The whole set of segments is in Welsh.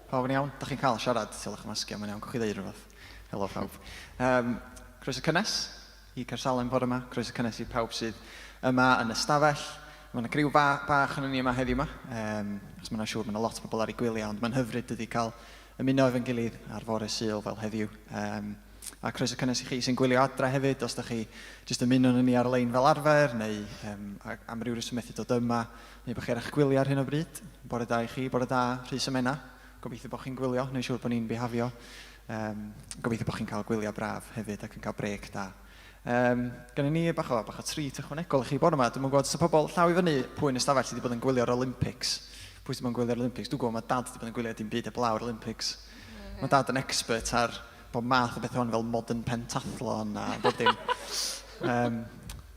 Pawb yn iawn? Da chi'n cael siarad, tylech masgia, mae'n iawn, gwch chi ddeud rhywbeth. Helo pawb. Croeso cynnes i Carsalen bore yma, croeso cynnes i pawb sydd yma yn y stafell. Mae yna griw bach yn ni yma heddiw yma, achos mae'n siŵr mae yna lot o bobl ar ei gwyliau, ond mae'n hyfryd ydi cael ymuno efo'n gilydd ar fore Sul fel heddiw. A croeso cynnes i chi sy'n gwylio adra hefyd, os da chi jyst ymuno yn ni ar-lein fel arfer, neu am ryw reswm methu dod yma, neu bod chi ar eich gwylio ar hyn o bryd. Bore da i chi, bore da Rhys Ymena. Gobeithio bod chi'n gwylio, neu siŵr bod ni'n bihafio. Gobeithio bod chi'n cael gwylio braf hefyd ac yn cael brec da. Gynnu ni bach o treat ychwanegol i chi bore yma. Dwi'n gwybod sy'n pobl llaw i fyny pwy yn y stafell sydd wedi bod yn gwylio'r Olympics. Pwy sydd wedi bod yn gwylio'r Olympics? Dwi'n gwybod mae dad wedi bod yn gwylio dim byd eblaw'r Olympics. Mae dad yn expert ar bod math o beth o'n fel modern pentathlon a bod dim.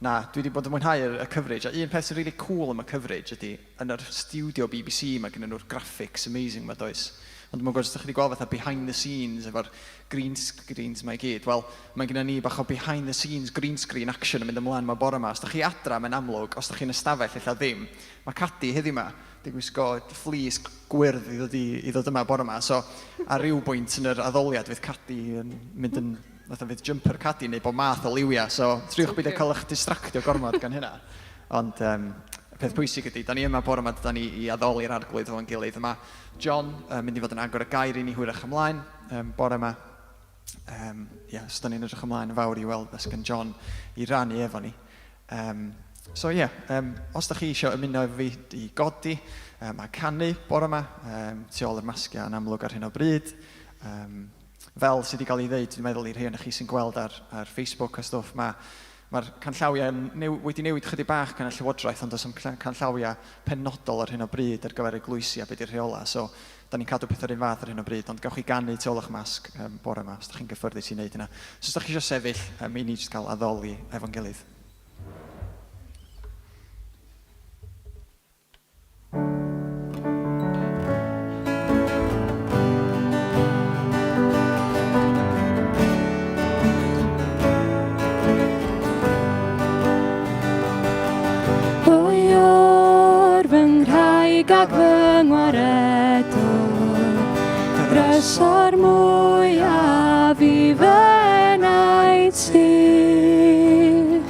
Na, dwi wedi bod yn mwynhau y coverage. A un peth sy'n really cool am y coverage ydy, yn yr studio BBC mae gen nhw'r graphics amazing ma does. Ond dwi'n gwybod os ydych chi wedi gweld fatha behind the scenes efo'r green screens mae i gyd. Wel, mae gen ni bach o behind the scenes green screen action yn mynd ymlaen mae bore yma. Os ydych chi adra mae'n amlwg, os ydych chi'n ystafell illa ddim, mae Cadi heddiw yma di gwisgo fleece gwyrdd i ddod yma bore yma. So, ar ryw bwynt yn yr addoliad fydd Cadi yn mynd yn fatha fydd jumper Cadi neu bod math o liwia. So, triwch byd cael eich distractio gormod gan hynna. Ond y peth pwysig ydy, da ni yma bore yma, da ni i addoli'r arglwydd fo'n gilydd. Yma John mynd i fod yn agor y gair i ni hwyrach ymlaen bore yma. So da ni'n edrych ymlaen yn fawr i weld beth gan John i rannu efo ni. Os da chi eisiau ymuno efo fi i godi, mae canu bore yma, tu ôl yr masgia yn amlwg ar hyn o bryd. Fel sydd wedi cael ei ddeud, dwi'n meddwl i'r rhai o'ch chi sy'n gweld ar Facebook a stwff, mae'r canllawiau wedi newid chydig bach gan y Llywodraeth, ond does am canllawiau penodol ar hyn o bryd ar gyfer eglwysi a beth i'r rheola. So, da ni'n cadw pethau'r un fath ar hyn o bryd, ond gawch chi ganu tu ôl eich masg bore yma, os da chi'n gyffyrddus i wneud hynna. So, os da chi eisiau sefyll, mi ni jyst cael addoli efo'n gilydd. Ag fy ngwaredwr, drysor mwyaf i fy naid sych.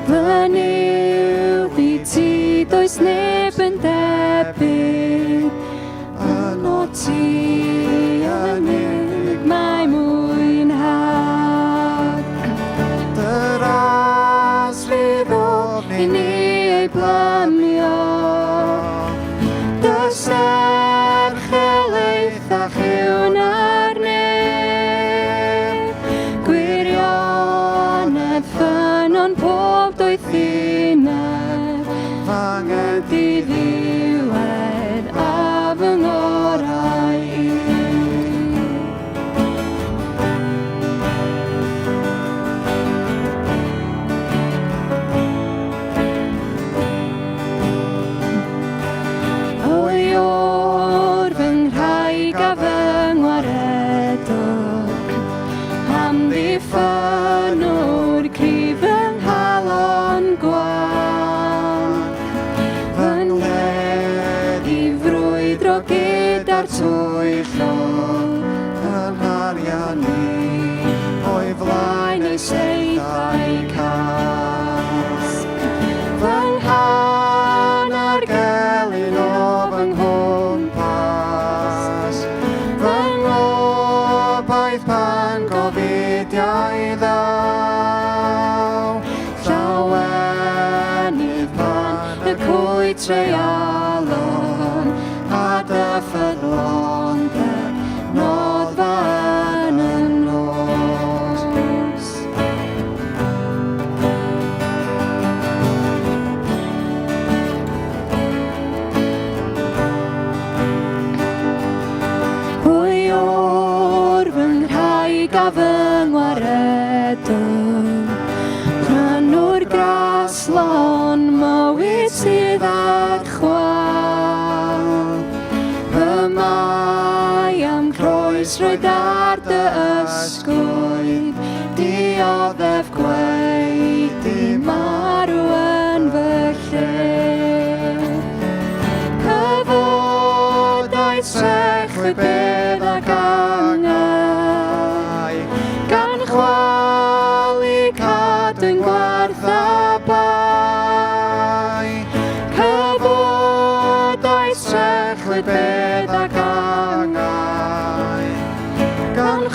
Fy niw i ti does neb yn debyg, yno ti unig mae mwynhad. Dyras ryddol I ni ei blamio, serchelaeth a chiwn arnyn, gwirionedd ffynon pob doethineb, fanged I ddiwedd a fy ngorau I. Ffynwr cryf yng nghalon gwan, fy nhled I frwydro gyda'r twyllwr, yn ariannu o'i flaen ei seithau casg. Fy nghannar gelyn o fy nghwmpas, fy ngobaith pan Gweddiau ddaw, llawenydd pan y cwyd treialon a dy ffyddlon noddfa yn y nos. Pwy o'r fy ngwraig a fy ngwaredwr, prynwr graslon mywyd sydd ar chwal. Fy mai am croesrwyd ar dy ysgwydd, dioddef gweud dim marw yn fy lle. Cyfodau trechwyd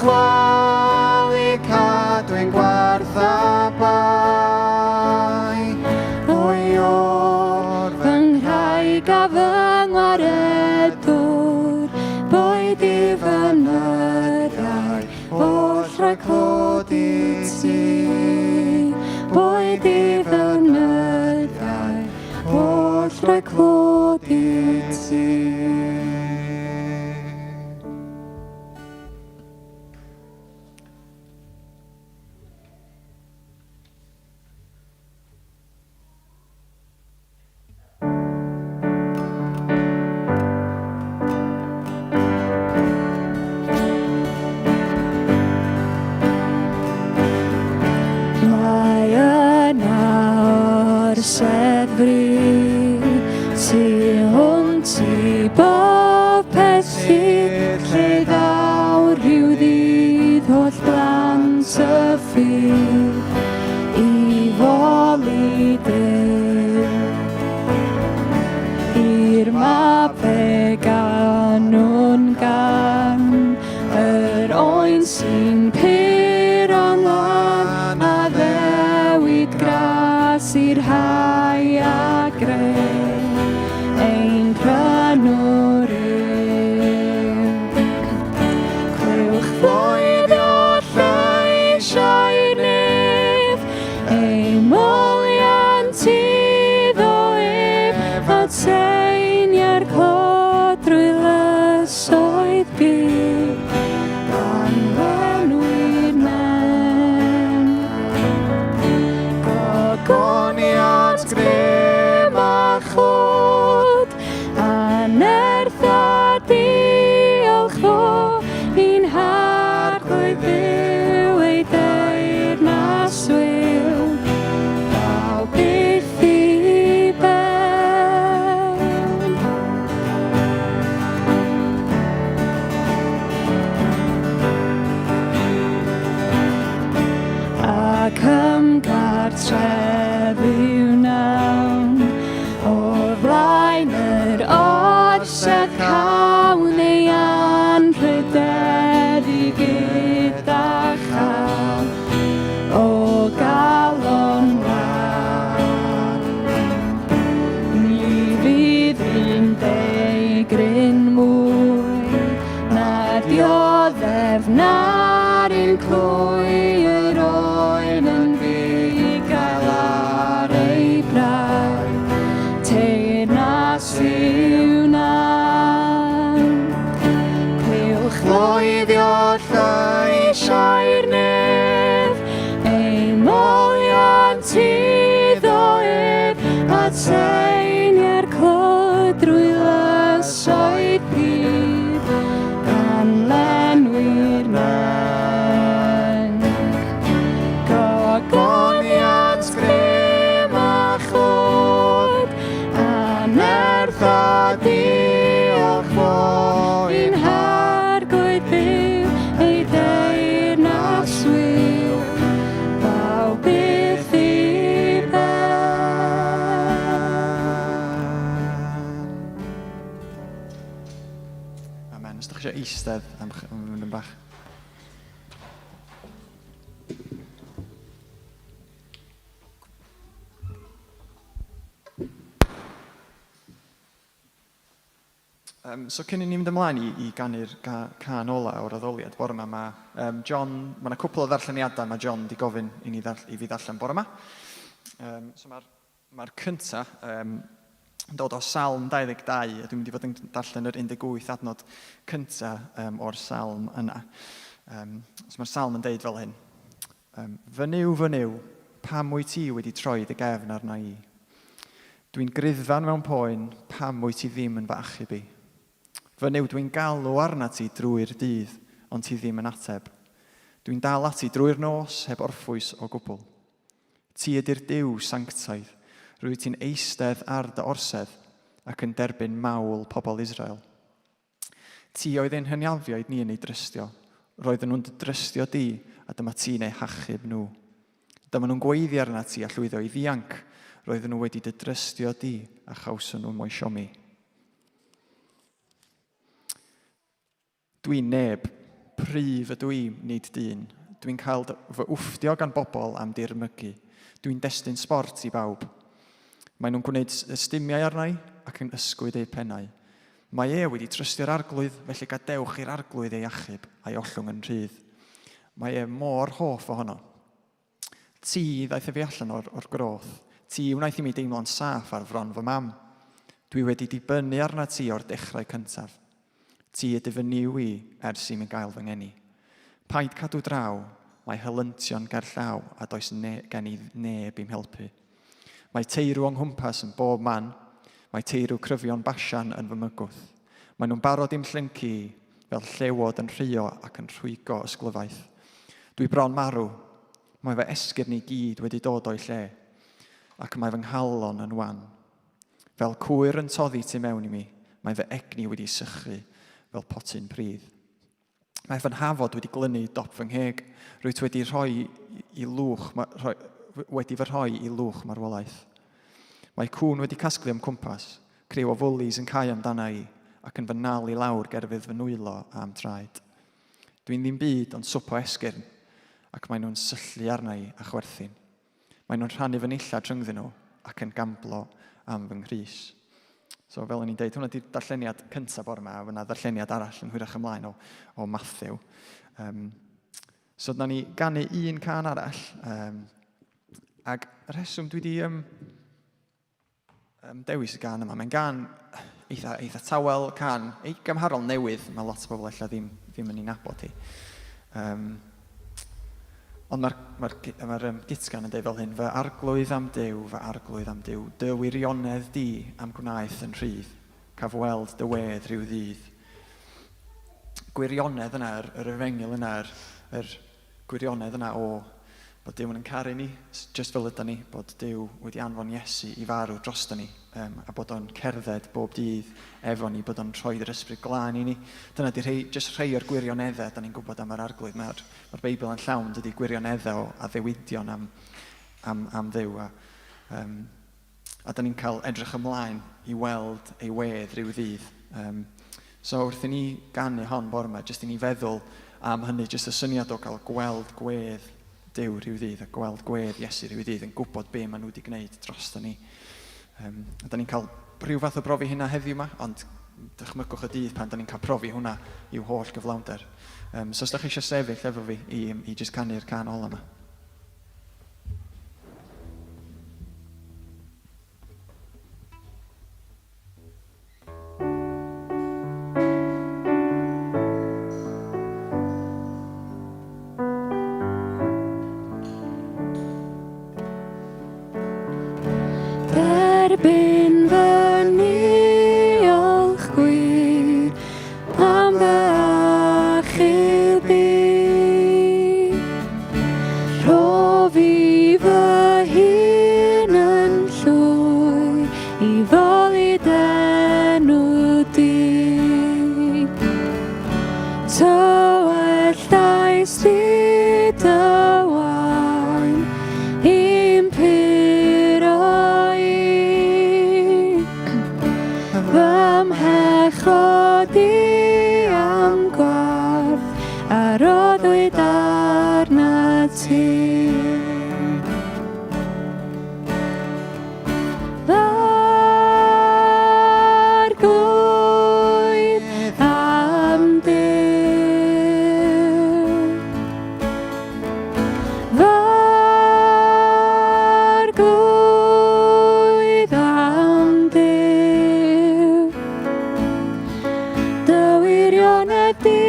chwalu cadwyn gwartha bai. O'i o'r fy nghraig a fy ngwaredwr, boed I fy nyddiau o'r rhagodi ti. Boed I fy nyddiau o'r rhagodi ti. Sefri, ti hwn ti bob peth hyd, lle ddawr rhyw ddydd holl blant y ffydd I foli Duw. I'r mapau gan nhw'n gan, yr oen sy'n pyr o'n lan, a ddewid gras i'r hai a greu, ein prynwr yw. Clywch floedd o'r llais a'r nef, ein moliant iddo ef, a teiniau'r clod drwy lysoedd byw, gan lenwi'r men. Gogoniant grym a chlod, a nerth a diolch o, i'n harglwydd byw ei deyrnas wyl, daw byth I ben. Ac ymgartref yw nawn, o'r flaen yr orsedd cawn ei anrhydeddu gyda chael, o galon wan. Ni fydd un deigryn mwy, na dioddef na'r un clwy, yr oen yn gael ar ei brau, teyrnas yw nawn. Clywch floedd o'r llais a'r nef, ein moliant iddo ef, a teiniau'r clod drwy lysoedd bydd, gan lenwi'r men. Gogoniant grym a chlod, a nerth a diolch o, i'n harglwydd byw ei deyrnas wyl, daw byth I ben. Amen. Os ydych chi eisiau eistedd am mynd yn bach. So cyn I ni mynd ymlaen I ganu'r can ola o'r addoliad bore yma, mae yna cwpl o ddarlleniadau mae John di gofyn I fi ddarllen bore yma. So mae'r cynta yn dod o Salm 22, a dwi'n mynd I fod yn darllen yr 18 adnod cynta o'r salm yna. So mae'r salm yn deud fel hyn. Fy nyw, pam wyt ti wedi troi dy gefn arna I? Dwi'n griddfan mewn poen, pam wyt ti ddim yn fy achub I? Fy nyw, dwi'n galw arna ti drwy'r dydd, ond ti ddim yn ateb. Dwi'n dal ati drwy'r nos heb orffwys o gwbl. Ti ydy'r Duw sanctaidd, rwy ti'n eistedd ar dy orsedd ac yn derbyn mawl pobl Israel. Ti oedd ein hyniafioedd ni yn ei drystio, roedden nhw'n drystio di a dyma ti'n eu hachub nhw. Dyma nhw'n gweiddi arna ti a llwyddo I ddianc, roedden nhw wedi dy drystio di a chawson nhw moesiomi. Dwi'n neb, prif ydw i, nid dyn. Dwi'n cael fy wfftio gan bobl am dirmygu. Dwi'n destun sport i bawb. Maen nhw'n gwneud stymiau arnau ac yn ysgwyd eu pennau. Mae wedi trystio'r arglwydd, felly gadewch i'r arglwydd ei achub a'i ollwng yn rhydd. Mae mor hoff ohono. Ti ddaeth fi allan o'r groth. Ti wnaeth i mi deimlo'n saff ar fron fy mam. Dwi wedi dibynnu arna ti o'r dechrau cyntaf. Ti ydy fy niw i ers i mi gael fy ngeni. Paid cadw draw, mae helyntio'n gerllaw a does gen i neb i'm helpu. Mae teirw o'n nghwmpas yn bob man, mae teirw cryfion basian yn fy mygwth. Mae nhw'n barod i'm llyncu fel llewod yn rhuo ac yn rhwygo ysglyfaeth. Dwi bron marw, mae fy esgyrn i gyd wedi dod o'i lle, ac mae fy nghalon yn wan. Fel cwyr yn toddi tu mewn i mi, mae fy egni wedi sychu fel potyn pridd. Mae fy nhafod wedi glynu dop fy ngheg, rwyt wedi fy rhoi i lwch marwolaeth. Mae cwn wedi casglu am cwmpas, criw o fwlis yn cael amdana i, ac yn fy nal i lawr gerfydd fy nwylo am traed. Dwi'n ddim byd ond swp o esgyrn, ac maen nhw'n syllu arna i a chwerthin. Maen nhw'n rhannu fy nilla rhyngddyn nhw ac yn gamblo am fy nghrys. So fel o'n i'n deud, hwnna ydy'r darlleniad cyntaf o'r yma, a fyna darlleniad arall yn hwyrach ymlaen o Matthew. So dyna ni ganu un can arall, ac y rheswm dwi wedi dewis y gan yma. Mae'n gan eitha tawel, can gymharol newydd, mae lot o bobl ella ddim yn ei nabod hi. Ond mae'r gitgan yn dweud fel hyn, fy arglwydd am Duw, dy wirionedd di am gwnaeth yn rhydd, caf weld dy wedd rhyw ddydd. Gwirionedd yna, yr efengil yna, yr gwirionedd yna o bod Duw yn caru ni, just fel ydyn ni, bod Duw wedi anfon Iesu i farw drosto ni, a bod o'n cerdded bob dydd efo ni, bod o'n rhoi yr ysbryd glân i ni. Dyna di rhai o'r gwirioneddau, da ni'n gwybod am yr arglwydd. Mae'r Beibl yn llawn dydy gwirioneddau a ddewidion am Dduw. A da ni'n cael edrych ymlaen i weld ei wedd rhyw ddydd. So wrth i ni ganu hon bore yma, jyst i ni feddwl am hynny, jyst y syniad o cael gweld gwedd Duw rhyw ddydd, a gweld gwedd Iesu rhyw ddydd, yn gwybod be maen nhw wedi gwneud drosto ni. Da ni'n cael rhyw fath o brofi hynna heddiw yma, ond dychmygwch y dydd pan da ni'n cael profi hwnna i'w holl gyflawnder. So os da chi eisiau sefyll efo fi i jyst canu'r can ola yma. Derbyn fy niolch gwir am fy achub i. Rhofi fy hun yn llwy i foli denw di. Tywyllais di dy wain i'n puro i. Fy mhechod i am gwarth a roddwyd arna ti. Arglwydd am Duw. Arglwydd am Duw. Dy wirionedd di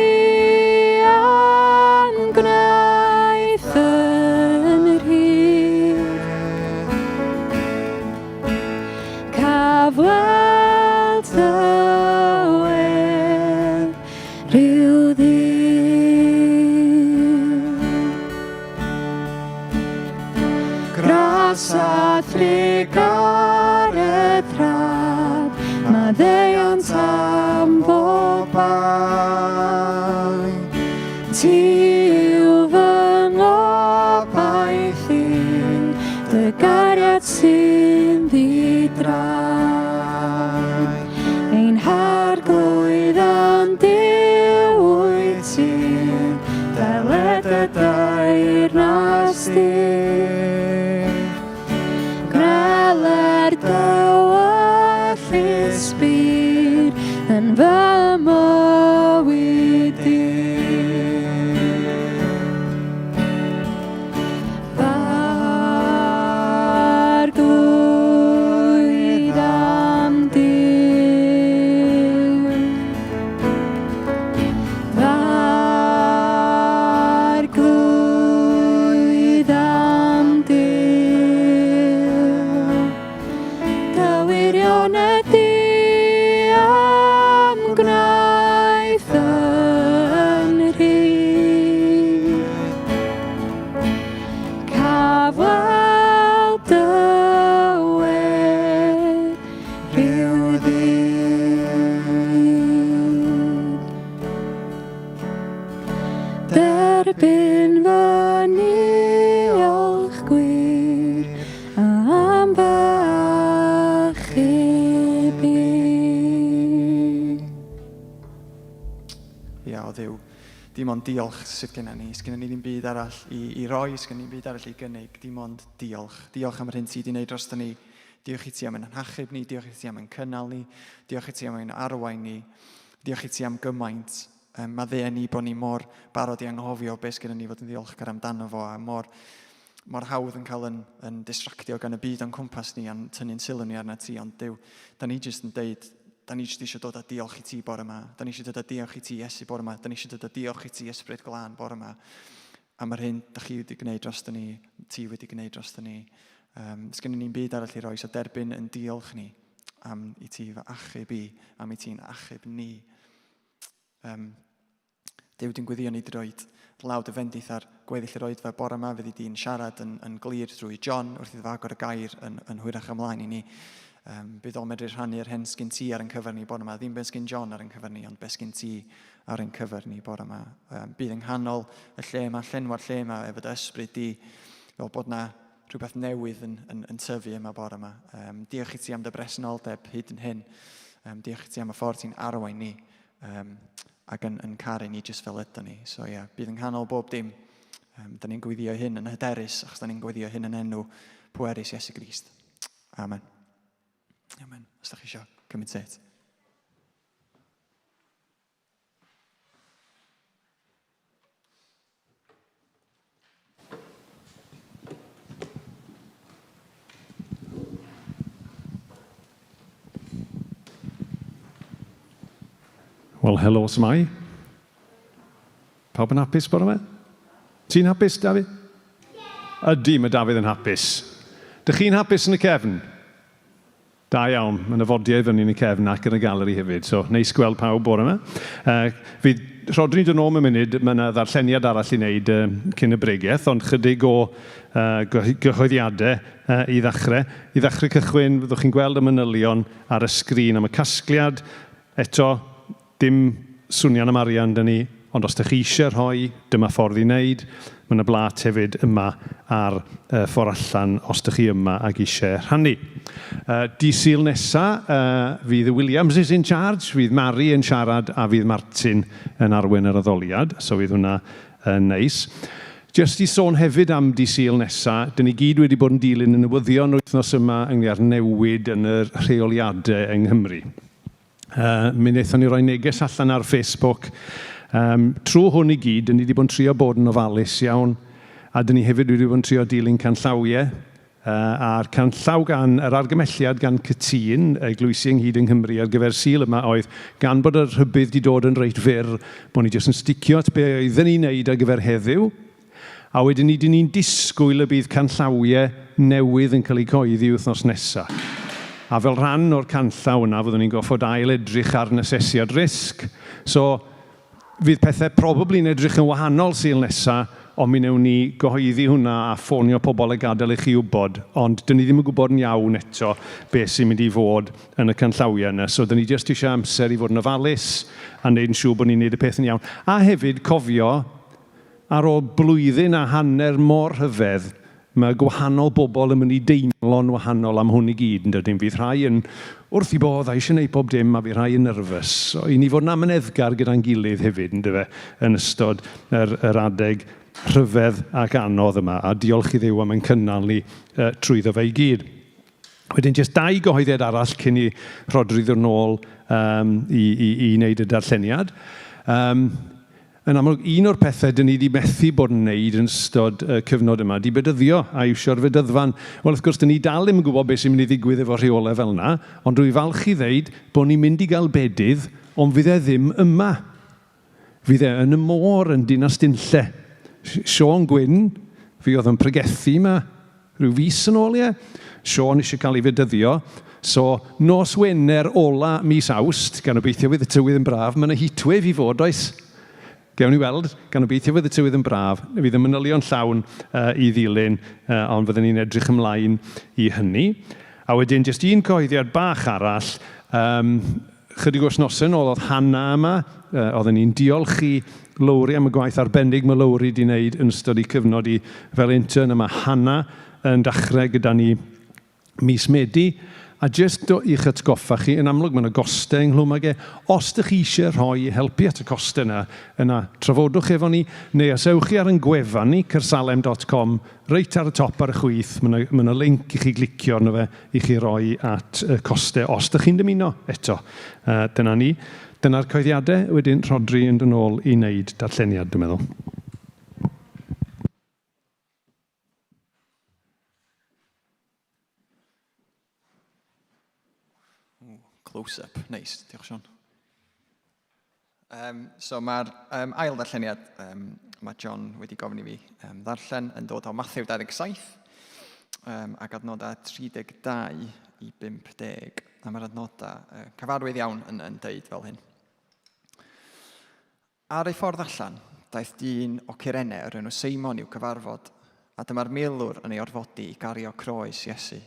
am gwnaeth yn rhydd. Caf weld dy wedd rhyw ddydd. Gras a thlig ar y thrad, maddeuant am bob bai. Ti yw fy ngobaith i, dy gariad sy'n ddidrai. Ein harglwydd am Duw wyt ti, pedair nasti. Greler dywall ysbryd yn fy mywyd i. Far glwyd am Dydd. Far glwyd am Dydd. Dy wirionedd i am gwnaeth yn rhydd. Cafwel dywed rhyw ddydd. Derbyn fy niolch gwir am fy achub i. Ia, o Dduw, dim ond diolch sydd gennym ni. Sgynnon ni ddim byd arall i roi, sgynnon ni ddim byd arall i gynnig. Dim ond diolch. Diolch am yr hyn ti wedi gwneud dros ni. Diolch i ti am ein hachub ni. Diolch i ti am ein cynnal ni. Diolch i ti am ein arwain ni. Diolch i ti am gymaint. Mae dde ni bod ni mor barod i anghofio beth sgynnon ni fod yn ddiolchgar amdano fo. A mor hawdd yn cael yn distractio gan y byd o'n cwmpas ni a'n tynnu'n sylw ni arna ti. Ond Duw, da ni jyst yn deud, da ni jyst eisiau dod â diolch i ti bore yma. Da ni eisiau dod â diolch i ti Iesu bore yma. Da ni eisiau dod â diolch i ti Ysbryd Glân bore yma. Am yr hyn da chi wedi gwneud dros ni, ti wedi gwneud dros ni. Sgynnon ni'n byd arall i roi, so derbyn yn diolch ni am i ti fy achub i, am i ti'n achub ni. Duw, dwi'n gweddio ni wedi rhoi lawd y fendith ar gweddill yr Oedfa bore yma. Fyddi di'n siarad yn glir drwy John wrth iddo agor y gair yn hwyrach ymlaen i ni. Bydd o'n medru rhannu'r hyn sgyn ti ar ein cyfer ni bore yma. Ddim beth sgyn John ar ein cyfer ni, ond beth sgyn ti ar ein cyfer ni bore yma. Bydd yng nghanol y lle yma, llenwa'r lle yma, efo dy ysbryd di, fel bod na rhywbeth newydd yn tyfu yma bore yma. Diolch i ti am dy bresenoldeb hyd yn hyn. Diolch i ti am y ffordd ti'n arwain ni. Ac yn caru ni jyst fel ydyn ni. So ie, bydd yng nghanol bob dim. Da ni'n gweddio hyn yn hyderus, achos da ni'n gweddio hyn yn enw pwerus Iesu Grist. Amen. Amen. Os da chi eisiau cymryd set. Wel, helo, smai. Pawb yn hapus bore yma? Ti'n hapus, Dafydd? Ydy, mae Dafydd yn hapus. Dych chi'n hapus yn y cefn? Da iawn, mae yna fodiau fyny yn y cefn ac yn y galeri hefyd, so neis gweld pawb bore yma. Fydd Rhodri dod nôl mewn munud, mae yna ddarlleniad arall i wneud cyn y bregaeth, ond chydig o gyhoeddiadau i ddechrau. I ddechrau cychwyn, fyddwch chi'n gweld y manylion ar y sgrin am y casgliad. Eto, dim swnio'n am arian dyn ni, ond os ydych chi eisiau rhoi, dyma ffordd i wneud. Mae yna blat hefyd yma ar ffordd allan os ydych chi yma ac eisiau rhannu. Dydd Sul nesaf, fydd Williams is in charge, fydd Mari yn siarad a fydd Martin yn arwain yr addoliad, so fydd hwnna yn neis. Jyst i sôn hefyd am Dydd Sul nesaf, dyn ni gyd wedi bod yn dilyn y newyddion wythnos yma ynglŷn â'r newid yn y rheoliadau yng Nghymru. Mi wnaethon ni roi neges allan ar Facebook. Trwy hwn i gyd, dyn ni wedi bod yn trio bod yn ofalus iawn, a dyn ni hefyd wedi bod yn trio dilyn canllawiau. A'r canllaw gan yr argymelliad gan Cytun, Eglwysi Ynghyd yng Nghymru ar gyfer Sul yma oedd gan bod y rhybydd wedi dod yn reit fyr, bod ni jyst yn sticio at be oedden ni'n neud ar gyfer heddiw, a wedyn ni'n disgwyl y bydd canllawiau newydd yn cael eu coeddi wythnos nesaf. A fel rhan o'r canllaw yna, fyddwn ni'n goffod ail edrych ar yn asesiad risg. So, fydd pethau probably yn edrych yn wahanol Sul nesaf, ond mi wnewn ni gyhoeddi hwnna a ffonio pobl y gadael i chi wybod. Ond dyn ni ddim yn gwybod yn iawn eto beth sy'n mynd i fod yn y canllawiau yna. So, dyn ni jyst eisiau amser i fod yn ofalus a wneud yn siŵr bod ni'n wneud y peth yn iawn. A hefyd, cofio, ar ôl blwyddyn a hanner mor rhyfedd, mae gwahanol bobl yn mynd i deimlo'n wahanol am hwn i gyd. Dydyn fydd rhai yn wrth i bodd a eisiau gwneud pob dim, a fydd rhai yn nerfus. So, i ni fod yn amyneddgar gyda'n gilydd hefyd, yn ystod yr adeg rhyfedd ac anodd yma, a diolch i Dduw am ein cynnal ni trwyddo fe i gyd. Wedyn, jyst 2 gyhoeddiad arall cyn i Rhodri ddod nôl i wneud y darlleniad. Yn amlwg, un o'r pethau dyn ni wedi methu bod yn wneud yn ystod cyfnod yma, di bedyddio a iwsio'r fedyddfan. Wel, wrth gwrs, dyn ni dal ddim yn gwybod beth sy'n mynd i ddigwydd efo rheolau fel yna, ond rwy falch i ddeud bod ni'n mynd i gael bedydd, ond fydd e ddim yma. Fydd e yn y môr yn Dinas Dinlle. Sean Gwyn, fi oedd yn pregethu yma rhyw fis yn ôl, Sean eisiau cael ei fedyddio. So, nos Wener ola mis Awst, gan obeithio fydd y tywydd yn braf, mae yna heatwave i fod, oes? Gewn ni weld, gan obeithio fydd y tywydd yn braf. Fydd y manylion llawn i ddilyn, ond fyddwn ni'n edrych ymlaen i hynny. A wedyn, jyst un coeddiad bach arall, chydig wythnosau nôl oedd Hannah yma, oedden ni'n diolchi Lowri am y gwaith arbennig mae Lowri wedi wneud yn ystod i cyfnod i fel intern yma Hannah yn dechrau gyda ni mis Medi. A jyst i'ch atgoffa chi, yn amlwg mae yna gostau ynglwm ag os ydych chi eisiau rhoi helpu at y costau yna trafodwch efo ni, neu os ewch chi ar yn gwefan ni, cyrsalem.com, reit ar y top ar y chwith, mae yna link i chi glicio arno fe i chi roi at y costau os ydych chi'n dymuno eto. Dyna ni. Dyna'r coeddiadau, wedyn Rhodri yn dod nôl i wneud darlleniad, dwi'n meddwl. Close-up, nice, diolch Sean. So mae'r ail darlleniad, mae John wedi gofyn i fi ddarllen yn dod o Matthew 27, ac adnodau 32 i 50, a mae'r adnodau cyfarwydd iawn yn deud fel hyn. Ar ei ffordd allan, daeth dyn o Cyrene o'r enw Seimon i'w cyfarfod, a dyma'r milwr yn ei orfodi i gario croes Iesu.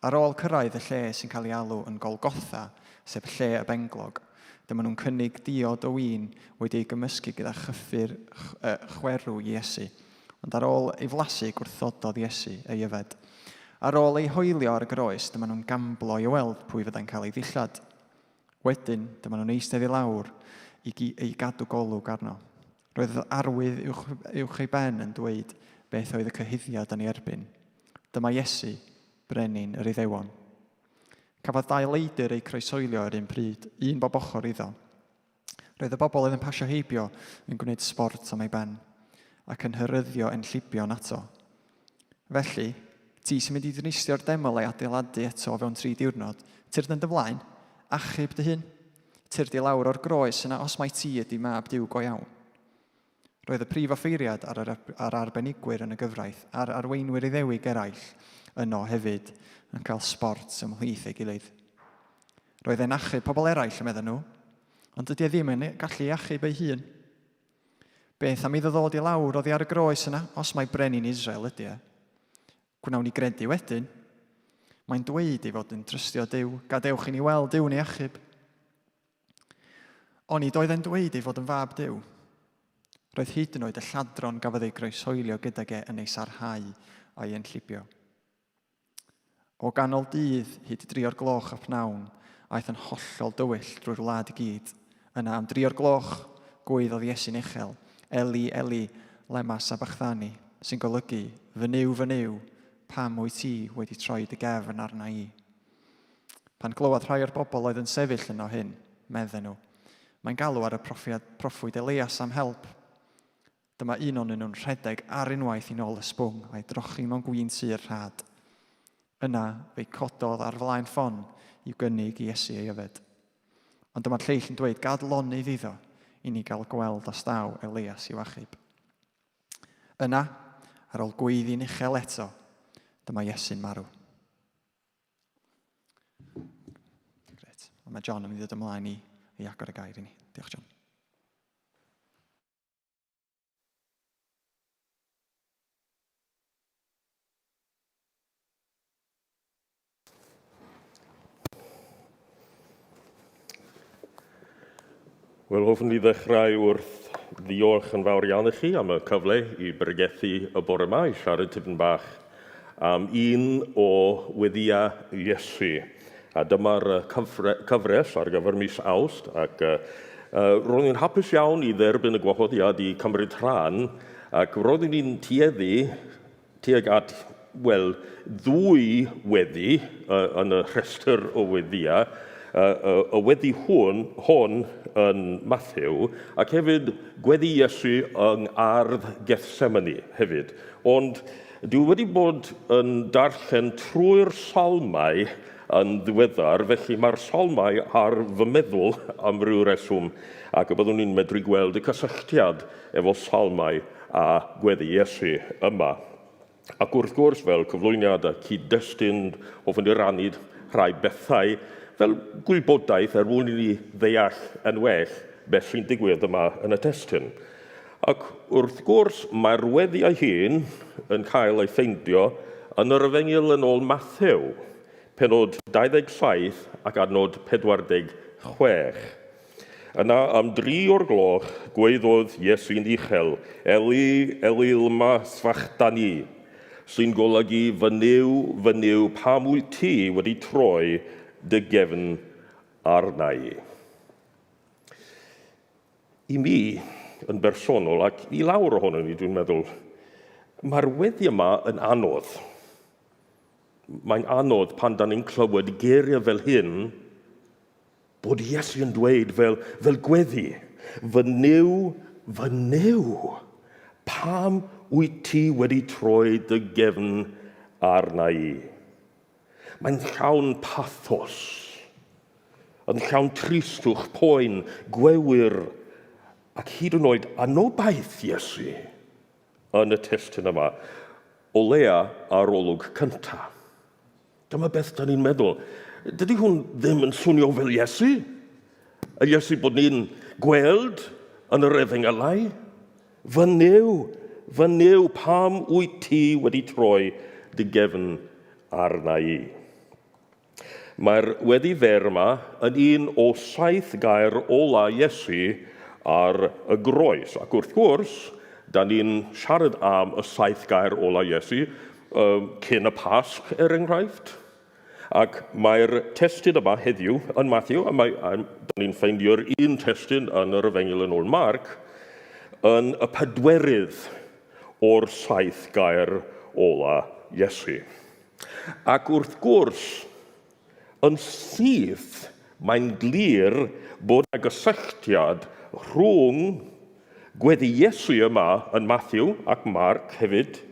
Ar ôl cyrraedd y lle sy'n cael ei alw yn Golgotha, sef lle y benglog, dyma nhw'n cynnig diod o win wedi ei gymysgu gyda chyffur chwerw Iesu, ond ar ôl ei flasu gwrthododd Iesu ei yfed. Ar ôl ei hoelio ar y groes, dyma nhw'n gamblo i weld pwy fyddai'n cael ei ddillad. Wedyn, dyma nhw'n eistedd i lawr i gadw golwg arno. Roedd arwydd uwch ei ben yn dweud beth oedd y cyhuddiad yn ei erbyn. Dyma Iesu, brenin yr Iddewon. Cafodd 2 leidr ei croesoelio ar un pryd, un bob ochr iddo. Roedd y bobl oedd yn pasio heibio yn gwneud sbort am ei ben, ac yn hyryddio enllibion ato. Felly, ti sy'n mynd i ddinistio'r deml ei adeiladu eto fewn 3 diwrnod, tyrd yn dy flaen, achub dy hun, tyrd i lawr o'r groes yna os mai ti ydi mab Duw go iawn. Roedd y prif offeiriad ar arbenigwyr yn y gyfraith a'r arweinwyr Iddewig eraill yno hefyd yn cael sbort ymhlith ei gilydd. Roedd e'n achub pobl eraill y medden nhw, ond dydy e ddim yn gallu achub ei hun. Beth am iddo ddod i lawr oddi ar y groes yna, os mai brenin Israel ydy e. Gwnawn ni gredu wedyn. Mae'n dweud ei fod yn trystio Duw, gadewch i ni weld Duw ni achub. Oni doedd e'n dweud ei fod yn fab Duw. Roedd hyd yn oed y lladron gafodd ei groesoelio gydag e yn ei sarhau a'i enllibio. O ganol dydd hyd 3 gloch a pnawn, aeth yn hollol dywyll drwy'r wlad i gyd. Yna am 3 gloch gwaeddodd Iesu'n uchel, Eli, Eli, lema sabachthani, sy'n golygu, fy niw, pam wyt ti wedi troi dy gefn arna i. Pan glywed rhai o'r bobl oedd yn sefyll yno hyn, medden nhw, mae'n galw ar y proffwyd Elias am help. Dyma un o'n nhw'n rhedeg ar unwaith i nôl y sbwng a'i drochi mewn gwyn sur rhad. Yna fe'i cododd ar flaen ffon i'w gynnig i Iesu ei yfed. Ond dyma'r lleill yn dweud gad lonydd iddo i ni gael gweld os daw Elias i'w achub. Yna, ar ôl gweiddi'n uchel eto, dyma Iesu'n marw. Gret. Mae John yn mynd i ddod ymlaen i agor y gair i ni. Diolch, John. Wel, hoffwn i ddechrau wrth ddiolch yn fawr iawn i chi am y cyfle i bregethu y bore yma, i siarad tipyn bach am un o Gweddiau Iesu. A dyma'r cyfres ar gyfer mis Awst, ac ro'n i'n hapus iawn i dderbyn y gwahoddiad i cymryd rhan Ac roeddwn ni'n tueddu tuag at, wel, ddwy weddi yn y rhestr o weddiau, y weddi hwn yn Matthew, ac hefyd gweddi Iesu yng Ardd Gethsemane hefyd. Ond dwi wedi bod yn darllen trwy'r salmau yn ddiweddar, felly mae'r salmau ar fy meddwl am ryw reswm, ac y byddwn ni'n medru gweld y cysylltiad efo salmau a gweddi Iesu yma. Ac wrth gwrs, fel cyflwyniad a cyd-destun, hoffwn i rannu rhai bethau fel gwybodaeth mwyn i ni ddeall yn well beth sy'n digwydd yma yn y testun. Ac wrth gwrs, mae'r weddiau hyn yn cael ei ffeindio yn yr Efengyl yn ôl Matthew, penod 27 ac adnod 46. Yna am 3 o'r gloch gwaeddodd Iesu'n uchel, Eli, Eli lama sabachthani, sy'n golygu fy niw, pam wyt ti wedi troi dy gefn arna i. I mi, yn bersonol, ac i lawr ohono ni, dwi'n meddwl, mae'r weddi yma yn anodd. Mae'n anodd pan da ni'n clywed geiriau fel hyn, bod Iesu yn dweud fel gweddi, fy niw, pam wyt ti wedi troi dy gefn arna i. Mae'n llawn pathos, yn llawn tristwch, poen, gwewyr, ac hyd yn oed anobaith Iesu yn y testun yma, o leia ar olwg cyntaf. Dyma beth da ni'n meddwl. Dydy hwn ddim yn swnio fel Iesu? Y Iesu bod ni'n gweld yn yr Efengylau? Fy niw, pam wyt ti wedi troi dy gefn arna i? Mae'r weddi fer yma yn un o 7 gair ola Iesu ar y groes. Ac wrth gwrs, da ni'n siarad am y 7 gair ola Iesu cyn y Pasg, enghraifft. Ac mae'r testun yma heddiw yn Matthew, a da ni'n ffeindio'r un testun yn yr Efengyl yn ôl Marc, yn y 4 o'r 7 gair ola Iesu. Ac wrth gwrs, yn syth, mae'n glir bod y gysylltiad rhwng gweddi Iesu yma yn Matthew ac Marc hefyd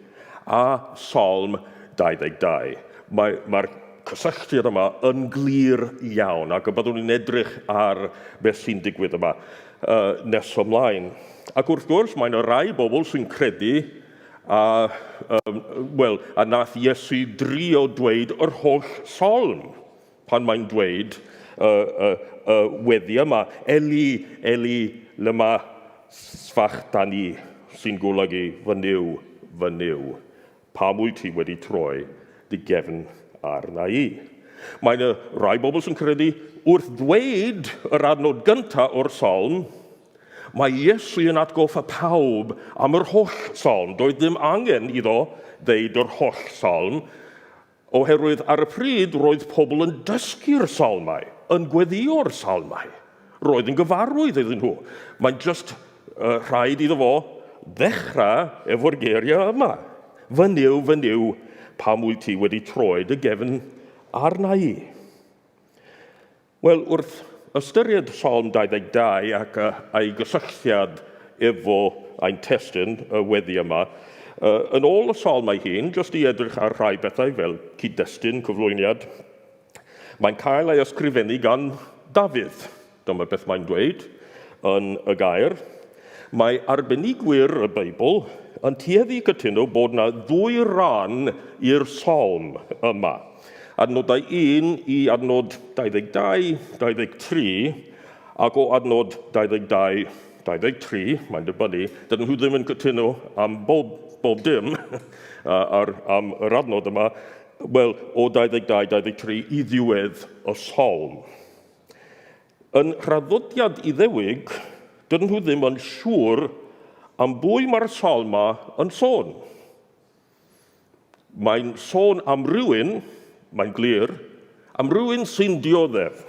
a Psalm 22. Mae'r cysylltiad yma yn glir iawn, ac y byddwn ni'n edrych ar beth sy'n digwydd yma nes ymlaen. Ac wrth gwrs, mae'n y rai bobl sy'n credu a nath Iesu drio dweud yr holl salm pan mae'n dweud y weddi yma, Eli, Eli, lama sabachthani, sy'n golygu fy niw, pam wyt ti wedi troi dy gefn arna i. Mae'n y rai bobl sy'n credu wrth ddweud yr adnod gyntaf o'r salm, mae Iesu yn atgoffa pawb am yr holl salm. Doedd ddim angen iddo ddeud yr holl salm, oherwydd ar y pryd roedd pobl yn dysgu'r salmau, yn gweddïo'r salmau. Roedd yn gyfarwydd iddyn nhw. Mae'n just rhaid iddo fo ddechrau efo'r geiriau yma. Fy niw, pam wyt ti wedi troi dy gefn arna i. Wel, wrth ystyried Psalm 22 ac ei gysylltiad efo ein testun y weddi yma, yn ôl y salmau hyn, jyst i edrych ar rhai bethau fel cyd-destun, cyflwyniad, mae'n cael ei ysgrifennu gan Dafydd. Dyma beth mae'n dweud yn y gair. Mae arbenigwyr y Beibl yn tueddu cytuno bod yna 2 ran i'r salm yma. Adnodau 1 i adnod 22, 23, ac o adnod 22, 23, mae'n dibynnu, dydyn nhw ddim yn cytuno am bob dim am yr adnod yma, wel, o 22, 23 i ddiwedd y salm. Yn rhaddodiad Iddewig, dydyn nhw ddim yn siŵr am bwy mae'r salma yn sôn. Mae'n sôn am rywun, mae'n glir, am rywun sy'n dioddef,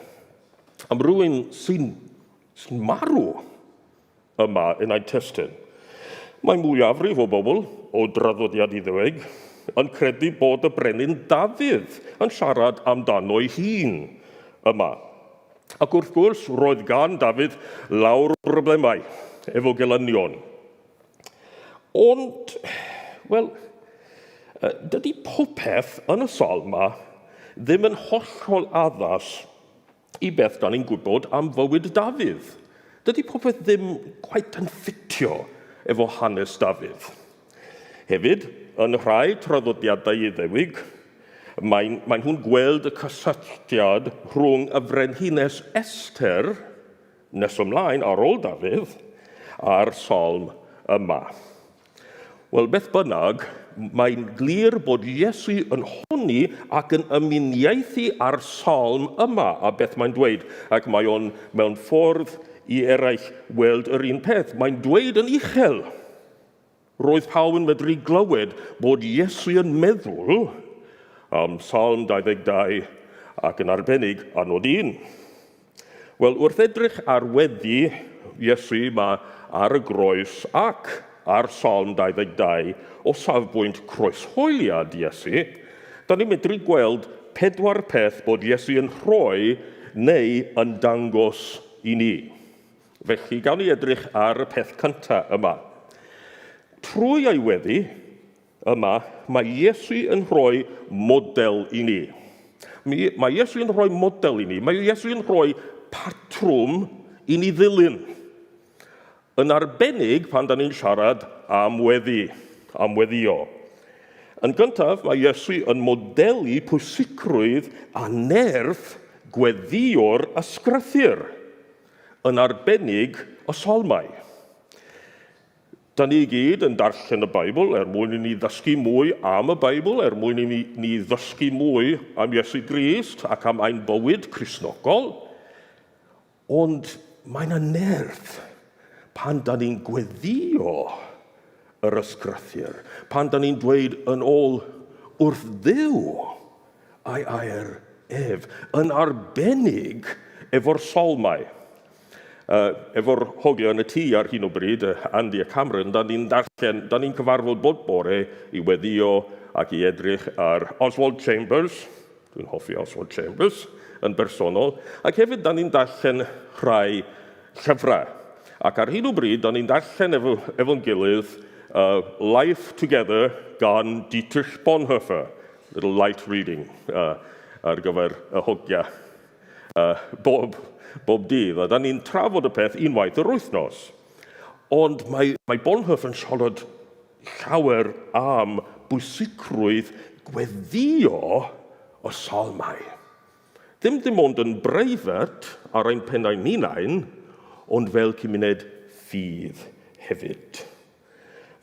am rywun sy'n marw yma yn ein testun. Mae mwyafrif o bobl o draddodiad Iddewig yn credu bod y brenin Dafydd yn siarad amdano ei hun yma. Ac wrth gwrs, roedd gan Dafydd lawr broblemau efo gelynion. Ond, wel, dydy popeth yn y Salm yma ddim yn hollol addas i beth da ni'n gwybod am fywyd Dafydd. Dydy popeth ddim quite yn ffitio efo hanes Dafydd. Hefyd, yn rhai traddodiadau Iddewig, mae'n nhw'n gweld y cysylltiad rhwng y frenhines Esther nes ymlaen ar ôl Dafydd a'r Salm yma. Wel, beth bynnag, mae'n glir bod Iesu yn honni ac yn ymuniaethu ar Salm yma a beth mae'n dweud, ac mae o'n mewn ffordd i eraill weld yr un peth. Mae'n dweud yn uchel, roedd pawb yn medru glywed bod Iesu yn meddwl am Salm 22 ac yn arbennig anod 1. Wel, wrth edrych ar weddi Iesu yma ar y groes ac ar Salm 22 o safbwynt croeshoeliad Iesu, da ni'n medru gweld 4 peth bod Iesu yn rhoi neu yn dangos i ni. Felly, gawn ni edrych ar y peth cyntaf yma. Trwy ei weddi yma, mae Iesu yn rhoi model i ni. Mae Iesu yn rhoi model i ni. Mae Iesu yn rhoi patrwm i ni ddilyn. Yn arbennig pan da ni'n siarad am weddi, am weddio. Yn gyntaf, mae Iesu yn modelu pwysigrwydd a nerth gweddio'r ysgrythur. Yn arbennig y Salmau. Da ni gyd yn darllen y Beibl mwyn i ni ddysgu mwy am y Beibl, mwyn i ni ddysgu mwy am Iesu Grist ac am ein bywyd Cristnogol. Ond mae'n nerth pan da ni'n gweddio yr ysgrythur, pan da ni'n dweud yn ôl wrth Dduw a'i air ef, yn arbennig efo'r Salmau. Efo'r hogio yn y tŷ ar hyn o bryd, Andy a Cameron, da ni'n cyfarfod bob bore i weddio ac i edrych ar Oswald Chambers, dwi'n hoffi Oswald Chambers, yn bersonol, ac hefyd da ni'n darllen rhai llyfrau. Ac ar hyn o bryd, da ni'n darllen efo'n gilydd Life Together gan Dietrich Bonhoeffer, little light reading ar gyfer y hogia bob dydd, a da ni'n trafod y peth unwaith yr wythnos. Ond mae Bonhoeffer yn siarad llawer am bwysigrwydd gweddio y Salmau. Ddim ond yn breifat ar ein pennau'n hunain, ond fel cymuned ffydd hefyd.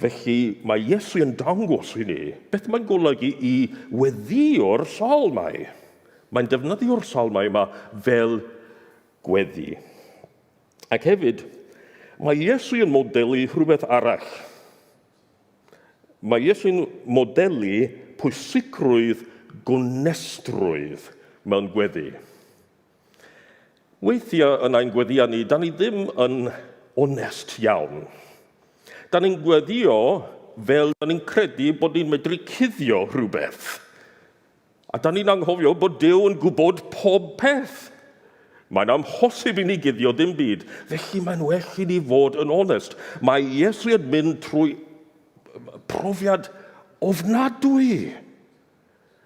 Felly mae Iesu yn dangos i ni beth mae'n golygu i weddio'r Salmau. Mae'n defnyddio'r Salmau yma fel gweddi. Ac hefyd, mae Iesu yn modelu rhywbeth arall. Mae Iesu yn modelu pwysigrwydd gonestrwydd mewn gweddi. Weithiau yn ein gweddiau ni, da ni ddim yn onest iawn. Da ni'n gweddio fel da ni'n credu bod ni'n medru cuddio rhywbeth. A da ni'n anghofio bod Duw yn gwybod pob peth. Mae'n amhosib i ni guddio dim byd, felly mae'n well i ni fod yn onest. Mae Iesu yn mynd trwy profiad ofnadwy.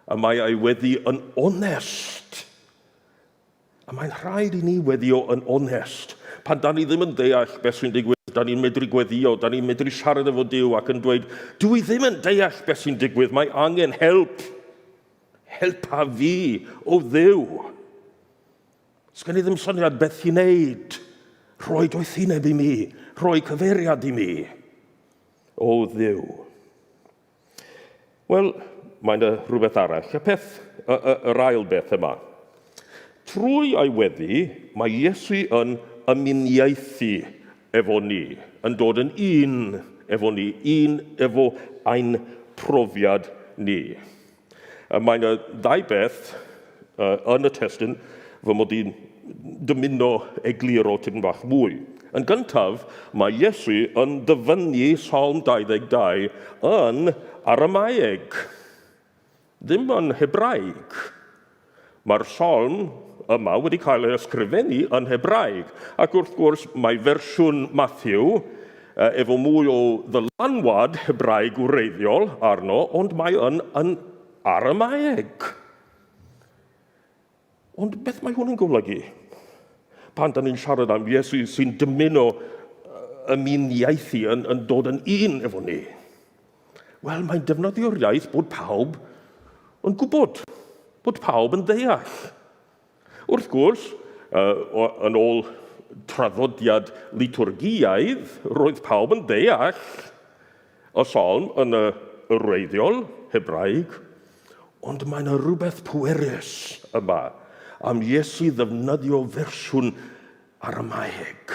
A mae ei weddi yn onest. A mae'n rhaid i ni weddio yn onest. Pan da ni ddim yn deall beth sy'n digwydd, da ni'n medru gweddio, da ni'n medru siarad efo Duw ac yn dweud, dwi ddim yn deall beth sy'n digwydd, mae angen help. Helpa fi o Dduw. Sgen i ddim syniad beth i wneud. Rhoi doethineb i mi. Rhoi cyfeiriad i mi. O Dduw. Wel, mae'n rhywbeth arall. Yr ail beth yma. Trwy ei weddi, mae Iesu yn ymuniaethu efo ni. Yn dod yn un efo ni. Un efo ein profiad ni. Mae'n ddau beth yn y testyn fy mod i'n dymuno egluro tipyn bach mwy. Yn gyntaf, mae Iesu yn dyfynnu Psalm 22 yn Aramaeg, ddim yn Hebraeg. Mae'r Psalm yma wedi cael ei ysgrifennu yn Hebraeg, ac wrth gwrs mae fersiwn Matthew efo mwy o ddylanwad Hebraeg wreiddiol arno, ond mae yn Aramaeg. Ond beth mae hwn yn golygu? Pan da ni'n siarad am Iesu sy'n dymuno ymuniaethu yn dod yn un efo ni. Wel, mae'n defnyddio'r iaith bod pawb yn gwybod, bod pawb yn ddeall. Wrth gwrs, yn ôl traddodiad liturgiaidd, roedd pawb yn deall y Psalm yn y wreiddiol Hebraeg, ond mae yna rhywbeth pwerus yma am Iesu ddefnyddio fersiwn Aramaeg.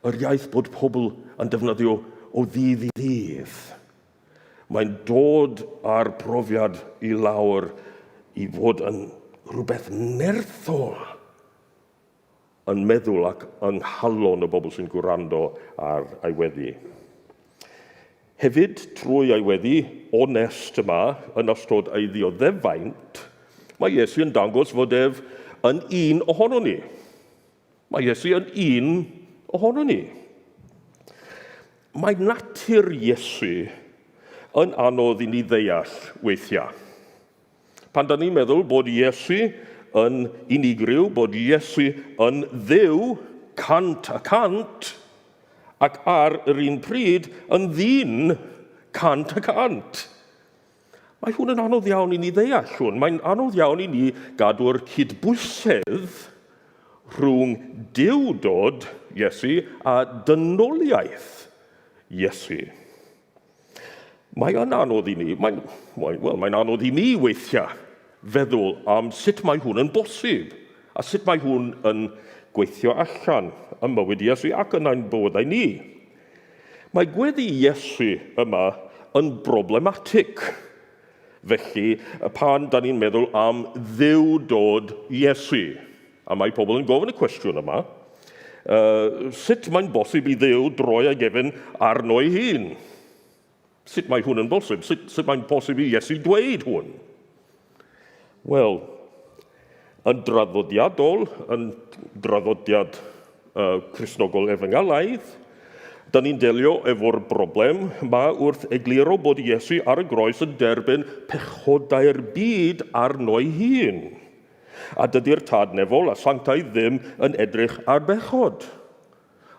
Yr iaith bod pobl yn defnyddio o ddydd i ddydd. Mae'n dod â'r profiad i lawr i fod yn rhywbeth nerthol yn meddwl ac yn halon y bobl sy'n gwrando ar ei weddi. Hefyd, trwy ei weddi onest yma yn ystod ei ddioddefaint, mae Iesu yn dangos fod ef yn un ohono ni. Mae Iesu yn un ohono ni. Mae natur Iesu yn anodd i ni ddeall weithiau. Pan da ni'n meddwl bod Iesu yn unigryw, bod Iesu yn dduw cant a cant, ac ar yr un pryd yn ddyn cant a cant. Mae hwn yn anodd iawn i ni ddeall hwn. Mae'n anodd iawn i ni gadw'r cydbwysedd rhwng duwdod Iesu a dynoliaeth Iesu. Mae'n anodd i ni, mae'n anodd i mi weithiau feddwl am sut mae hwn yn bosib a sut mae hwn yn gweithio allan ym mywyd Iesu ac yn ein bywydau ni. Mae gweddi Iesu yma yn problematig. Felly, pan da ni'n meddwl am dduwdod Iesu, a mae pobl yn gofyn y cwestiwn yma, sut mae'n bosib i dduw droi a gefn arno ei hun? Sut mae hwn yn bosib? Sut mae'n bosib i Iesu dweud hwn? Wel, yn draddodiadol, yn draddodiad Cristnogol Efengelaidd, da ni'n delio efo'r broblem yma wrth egluro bod Iesu ar y groes yn derbyn pechodau'r byd arno ei hun. A dydy'r tadnefol a sanctaidd ddim yn edrych ar bechod.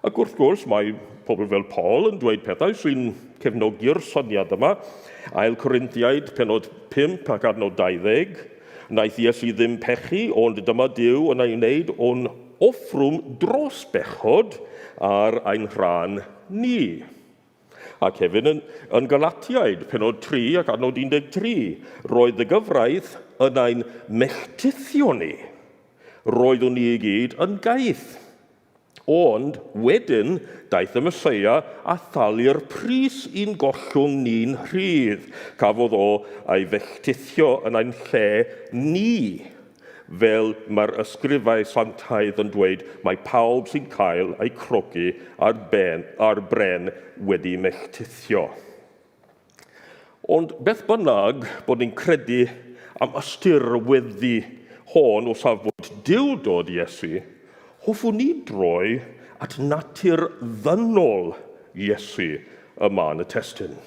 Ac wrth gwrs mae pobl fel Paul yn dweud pethau sy'n cefnogi'r syniad yma. Ail Corinthiaid penod 5 ac adnod 20. Naeth Iesu ddim pechu, ond dyma Duw yn ei wneud o'n offrwm dros bechod ar ein rhan ni. Ac hefyd yn Galatiaid, penod 3 ac adnod 13, roedd y gyfraith yn ein melltithio ni. Roeddwn ni i gyd yn gaeth. Ond wedyn, daeth y Meseia a thalu'r pris i'n gollwng ni'n rhydd. Cafodd o ei felltithio yn ein lle ni. Fel mae'r ysgrifau sanctaidd yn dweud, mae pawb sy'n cael ei crogi ar bren wedi melltithio. Ond beth bynnag bod ni'n credu am ystyr weddi hon o safbwynt duwdod Iesu, hoffwn ni droi at natur ddynol Iesu yma yn y testun.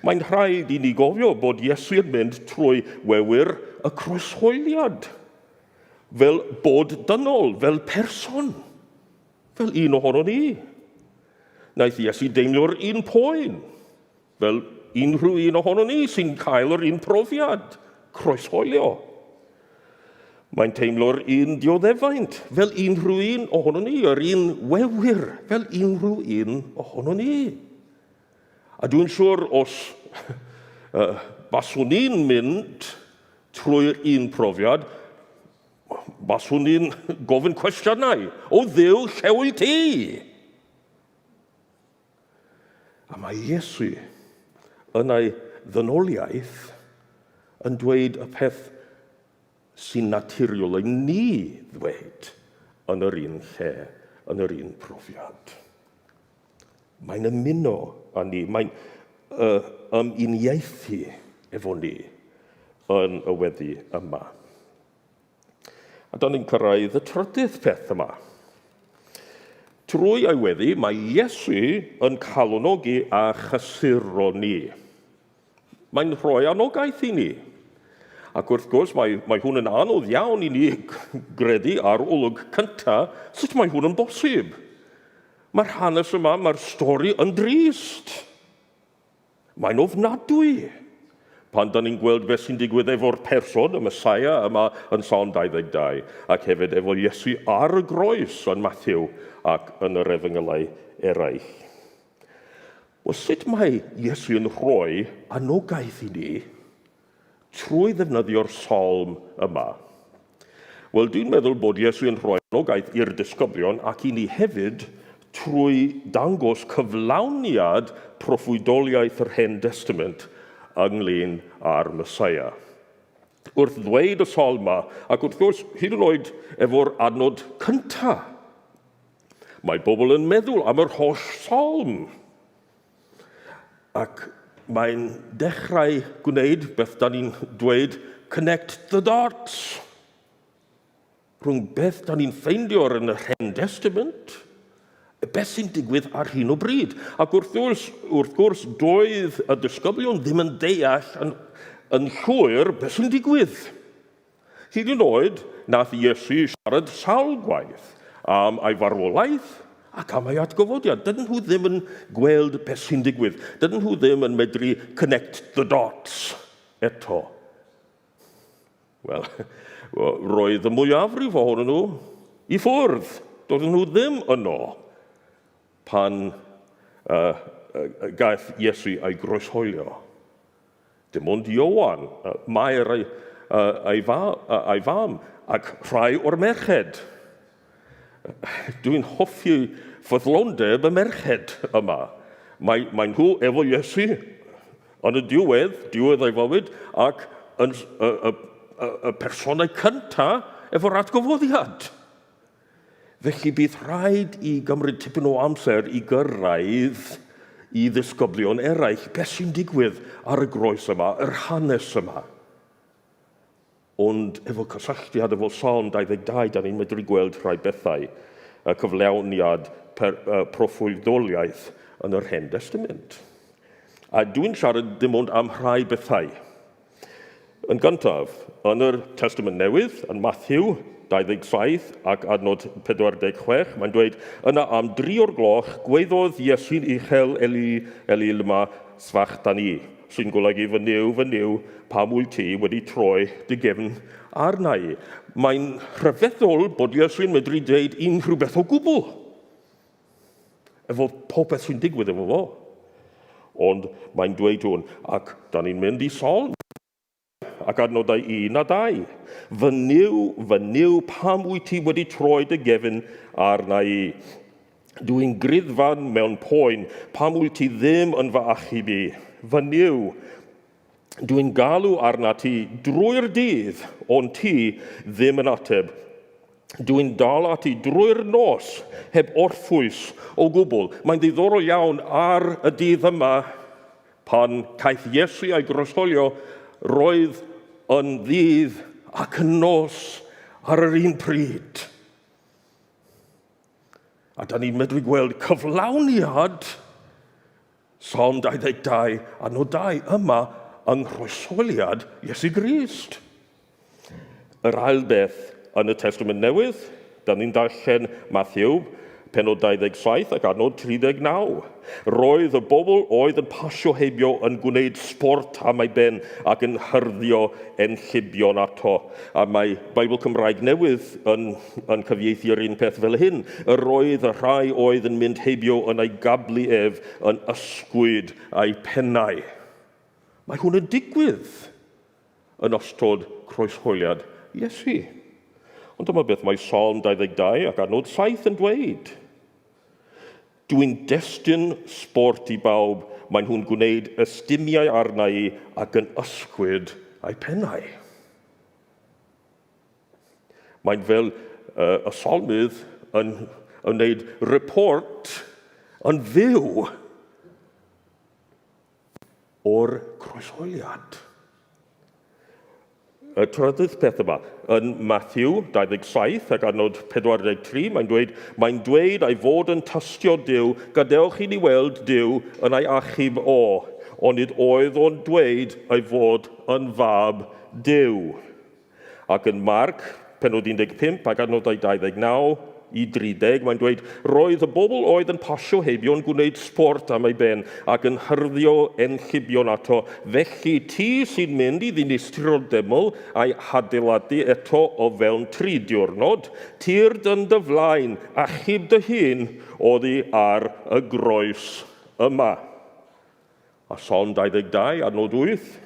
Mae'n rhaid i ni gofio bod Iesu yn mynd trwy wewyr y croeshoeliad, fel bod dynol, fel person, fel un ohono ni. Naeth Iesu deimlo'r un poen, fel unrhyw un ohono ni sy'n cael yr un profiad, croeshoelio. Mae'n teimlo'r un dioddefaint, fel unrhyw un ohono ni, yr un wewyr, fel unrhyw un ohono ni. A dwi'n siŵr os baswn ni'n mynd trwy'r un profiad, baswn ni'n gofyn cwestiynau. O Dduw, lle wyt ti? A mae Iesu yn ei ddynoliaeth yn dweud y peth sy'n naturiol i ni ddweud yn yr un lle. yn yr un profiad. Mae'n ymuno â ni, mae'n uniaethu efo ni yn y weddi yma. A da ni'n cyrraedd y trydydd peth yma. Trwy ei weddi, mae Iesu yn calonogi a chysuro ni. Mae'n rhoi anogaeth i ni. Ac wrth gwrs, mae hwn yn anodd iawn i ni gredu ar olwg cyntaf, sut mae hwn yn bosib. Mae'r hanes yma, mae'r stori yn drist. Mae'n ofnadwy. Pan da ni'n gweld beth sy'n digwydd efo'r person, y Mesaia yma yn Psalm 22, ac hefyd efo Iesu ar y groes yn Matthew ac yn yr Efengylau eraill. Wel, sut mae Iesu yn rhoi anogaeth i ni trwy ddefnyddio'r psalm yma? Wel, dwi'n meddwl bod Iesu yn rhoi anogaeth i'r disgyblion ac i ni hefyd trwy dangos cyflawniad proffwydoliaeth yr Hen Testament ynglyn â'r Mesaia. Wrth ddweud y psalm yma, ac wrth gwrs, hyd yn oed efo'r adnod cyntaf, mae bobl yn meddwl am yr holl psalm. Ac mae'n dechrau gwneud beth da ni'n dweud, connect the dots. Rhwng beth da ni'n ffeindio yn yr Hen Testament, beth sy'n digwydd ar hyn o bryd. Ac wrth gwrs, doedd y disgyblion ddim yn deall yn llwyr beth sy'n digwydd. Hyd yn oed, nath Iesu siarad sawl gwaith am ei farwolaeth ac am ei atgyfodiad. Dydyn nhw ddim yn gweld beth sy'n digwydd. Dydyn nhw ddim yn medru connect the dots eto. Wel, roedd y mwyafrif ohonyn nhw i ffwrdd. Doedden nhw ddim yno pan gaeth Iesu ei groeshoelio. Dim ond Iowan, Mair ei fam, ac rhai o'r merched. Dwi'n hoffi ffyddlondeb y merched yma. Mae'n nhw efo Iesu yn y diwedd ei fywyd, ac y personau cyntaf efo'r atgyfoddiad. Felly bydd rhaid i gymryd tipyn o amser i gyrraedd i ddisgyblion eraill beth sy'n digwydd ar y groes yma, yr hanes yma. Ond efo cysylltiad efo Psalm 22, da ni'n medru gweld rhai bethau, y cyflawniad proffwydoliaeth yn yr Hen Testament. A dwi'n siarad dim ond am rhai bethau. Yn gyntaf, yn yr Testament Newydd, yn Matthew 27 ac adnod 46, mae'n dweud, yna am 3 o'r gloch, gweiddodd Iesu'n uchel Eli lama sfachtani, sy'n golygu fy niw, pam wyt ti wedi troi dy gefn arna i. Mae'n rhyfeddol bod Iesu'n medru dweud unrhyw beth o gwbl, efo popeth sy'n digwydd efo fo. Ond mae'n dweud hwn, ac da ni'n mynd i Psalm, ac adnodau 1 a 2. Fy niw, pam wyt ti wedi troi dy gefn arna i? Dwi'n griddfan mewn poen, pam wyt ti ddim yn fy achub i? Fy niw, dwi'n galw arna ti drwy'r dydd, ond ti ddim yn ateb. Dwi'n dal ati drwy'r nos, heb orffwys o gwbl. Mae'n ddiddorol iawn ar y dydd yma, pan caeth Iesu ei groeshoelio, roedd yn ddydd ac yn nos ar yr un pryd. A da ni'n medru gweld cyflawniad Psalm 22 a nodau yma yng nghroeshoeliad Iesu Grist. Yr ail beth yn y Testament Newydd, da ni'n darllen Matthew, penod 27 ac adnod 39. Roedd y bobl oedd yn pasio heibio yn gwneud sport am ei ben ac yn hyrddio enllibion ato. A mae Beibl Cymraeg Newydd yn cyfieithu'r un peth fel hyn. Roedd y rhai oedd yn mynd heibio yn ei gablu ef yn ysgwyd ei pennau. Mae hwn yn digwydd yn ystod croeshoeliad Iesu. Ond dyma beth mae Psalm 22 ac adnod 7 yn dweud. Dwi'n destyn sport i bawb, mae'n hwn gwneud ystymiau arna i ac yn ysgwyd ei pennau. Mae'n fel y psalmydd yn wneud report yn fyw o'r croeshoeliad. Y trydydd peth yma, yn Matthew 27 ac adnod 43, mae'n dweud ei fod yn tystio Duw, gadewch i ni weld Duw yn ei achub o, ond nid oedd o'n dweud ei fod yn fab Duw. Ac yn Marc, penod 15 ac adnodau 29 i 30, mae'n dweud, roedd y bobl oedd yn pasio heibio'n gwneud sport am ei ben ac yn hyrddio enchibion ato. Felly ti sy'n mynd i ddinistrio'r deml a'i hadeiladu eto o fewn 3 diwrnod, tir yn dy flaen, achub dy hun oddi ar y groes yma. A Psalm 22, adnod 8,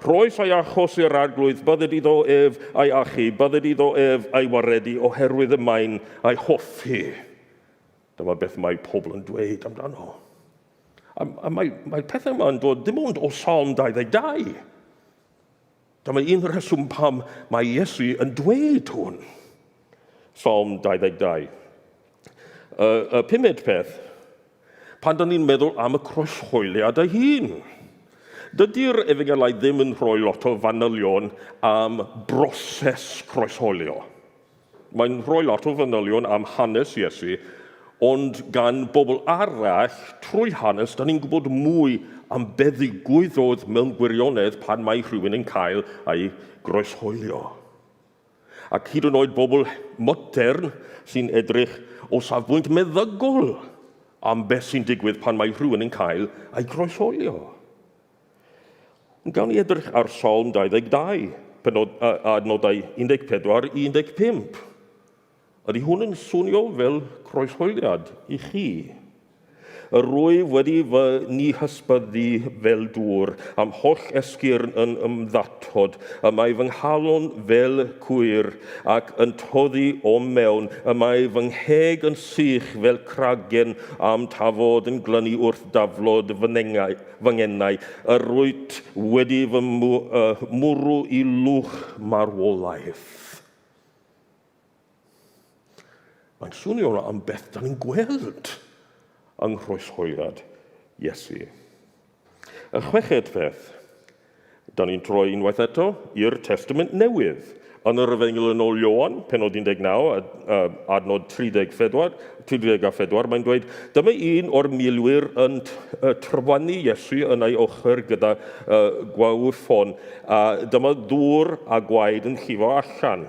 roes ei achos i'r arglwydd, bydded iddo ef ei achu, bydded iddo ef ei waredu oherwydd y maen ei hoffi. Dyma beth mae pobl yn dweud amdano. A mae'r pethau yma yn dod dim ond o Psalm 22. Dyma un reswm pam mae Iesu yn dweud hwn. Psalm 22. Y pumed peth, pan da ni'n meddwl am y croeshoeliad ei hun. Dydy'r Efengylau ddim yn rhoi lot o fanylion am broses croesholio. Mae'n rhoi lot o fanylion am hanes Iesu, ond gan bobl arall, trwy hanes, da ni'n gwybod mwy am beddigwyddodd mewn gwirionedd pan mae rhywun yn cael ei groesholio. Ac hyd yn oed bobl modern sy'n edrych o safbwynt meddygol am beth sy'n digwydd pan mae rhywun yn cael ei groesholio. Gawn ni edrych ar Psalm 22, adnodau 14 i 15. Ydy hwn yn swnio fel croeshoeliad i chi? Y rwyf wedi fy ni hysbyddu fel dŵr, am holl esgyrn yn ymddatod, y mae fy nghalon fel cwyr ac yn toddi o mewn, y mae fy ngheg yn sych fel cragen am tafod yn glynu wrth daflod fy ngenau, y rwyt wedi fy mwrw i lwch marwolaeth. Mae'n swnio am beth da ni'n gweld yng nghroeshoeliad Iesu. Y chweched peth, da ni'n troi unwaith eto i'r Testament Newydd. Yn yr Efengyl yn ôl Ioan, penod 19, adnod 34, mae'n dweud, dyma un o'r milwyr yn trywanu Iesu yn ei ochr gyda gwawr ffon, a dyma ddŵr a gwaed yn llifo allan.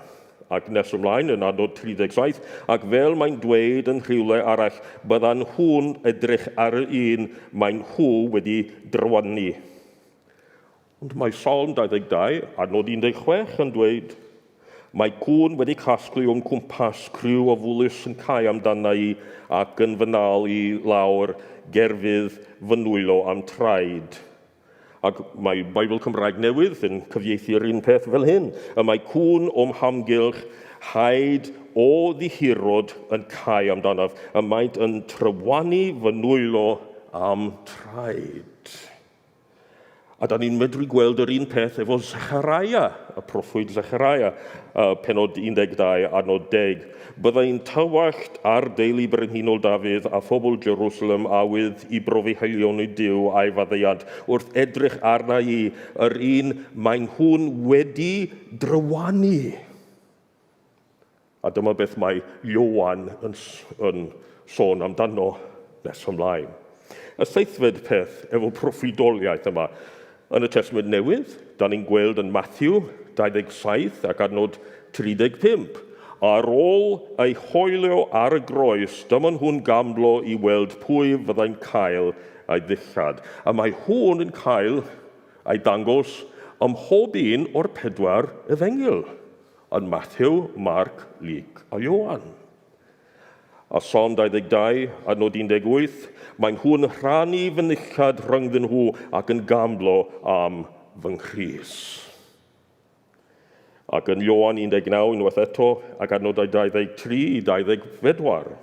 Ac nes ymlaen yn adnod 37, ac fel mae'n dweud yn rhywle arall, bydda'n hwn edrych ar y un mae'n hw wedi drywanu. Ond mae Psalm 22, adnod 16 yn dweud, mae cwn wedi casglu o'n cwmpas criw o fwlus yn cael amdana i ac yn fynal i lawr gerfydd fy nwylo am traed. Ac mae Beibl Cymraeg Newydd yn cyfieithu'r un peth fel hyn. Y mae cwn o'm hamgylch haid o ddihirod yn cael amdanaf. Y maent yn trywanu fy nwylo am traed. A da ni'n medru gweld yr un peth efo Zechariah, y proffwyd Zechariah, penod 12, adnod 10. Byddai'n tywallt ar deulu brenhinol Dafydd a phobl Jerusalem a wydd i brofi heilion i Duw a'i faddeuant wrth edrych arna i yr un mae'n hwn wedi drywanu. A dyma beth mae Ioan yn sôn amdano nes ymlaen. Y seithfed peth efo proffwydoliaeth yma. Yn y Testament Newydd, da ni'n gweld yn Matthew 27 ac adnod 35. Ar ôl ei hoelio ar y groes, dyma'n hwn gamlo i weld pwy fyddai'n cael ei ddillad. A mae hwn yn cael ei dangos ym mhob un o'r 4 Efengyl. Yn Matthew, Marc, Luc a Ioan. A Psalm 22, adnod 18, mae'n hwn rhannu fy nillad rhyngddyn nhw ac yn gamlo am fy nghrys. Ac yn Ioan 19, unwaith eto, ac adnodau 23 i 24.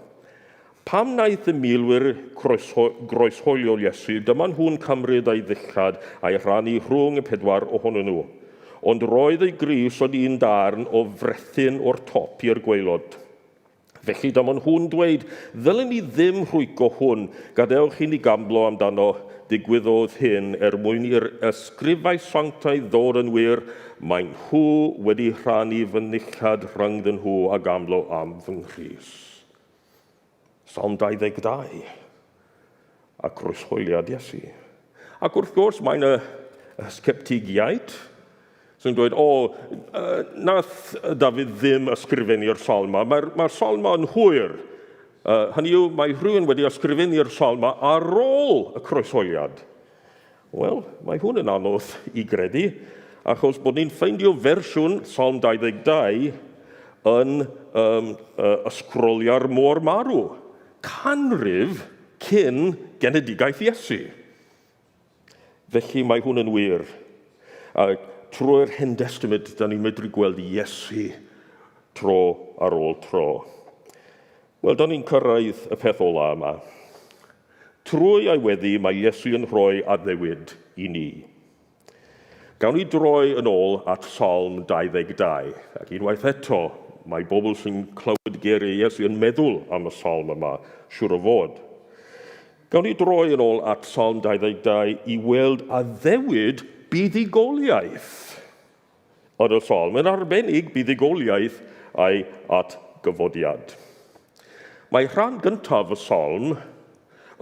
Pam wnaeth y milwyr groeshoelio Iesu, dyma'n hwn cymryd ei ddillad a'i rhannu rhwng y 4 ohonyn nhw. Ond roedd ei grys oedd un darn o frethyn o'r top i'r gwaelod. Felly dyma nhw'n dweud, ddylen ni ddim rhwygo hwn, gadewch i ni gamblo amdano digwyddodd hyn mwyn i'r ysgrifau sanctaidd ddod yn wir, mae nhw wedi rhannu fy nillad rhyngddyn nhw a gamblo am fy nghrys. Psalm 22, a croeshoeliad Iesu. Ac wrth gwrs, mae'n y sceptigiaid sy'n dweud, nath Dafydd ddim ysgrifennu'r salma. Mae'r salma yn hwyr. Hynny yw, mae rhywun wedi ysgrifennu'r salma ar ôl y croeshoeliad. Wel, mae hwn yn anodd i gredu, achos bod ni'n ffeindio fersiwn Psalm 22 yn ysgrolia'r môr marw, canrif cyn genedigaeth Iesu. Felly mae hwn yn wir. Trwy'r Hen Testament, da ni'n medru gweld Iesu tro ar ôl tro. Wel, da ni'n cyrraedd y peth ola yma. Trwy ei weddi, mae Iesu yn rhoi addewid i ni. Gawn ni droi yn ôl at Psalm 22. Ac unwaith eto, mae bobl sy'n clywed geiriau Iesu yn meddwl am y psalm yma, siŵr o fod. Gawn ni droi yn ôl at Psalm 22 i weld addewid buddigoliaeth. Yn y psalm, yn arbennig buddigoliaeth a'i atgyfodiad. Mae rhan gyntaf y psalm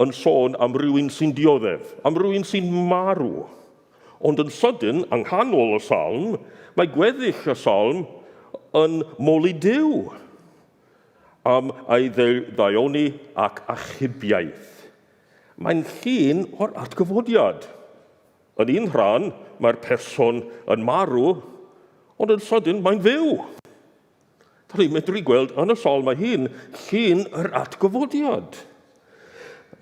yn sôn am rywun sy'n dioddef, am rywun sy'n marw. Ond yn sydyn, yng nghanol y psalm, mae gweddill y psalm yn moli Duw am ei ddaioni ac achubiaeth. Mae'n llun o'r atgyfodiad. Yn un rhan, mae'r person yn marw, ond yn sydyn mae'n fyw. Da ni'n medru gweld yn y psalm mae hyn, llun yr atgyfodiad.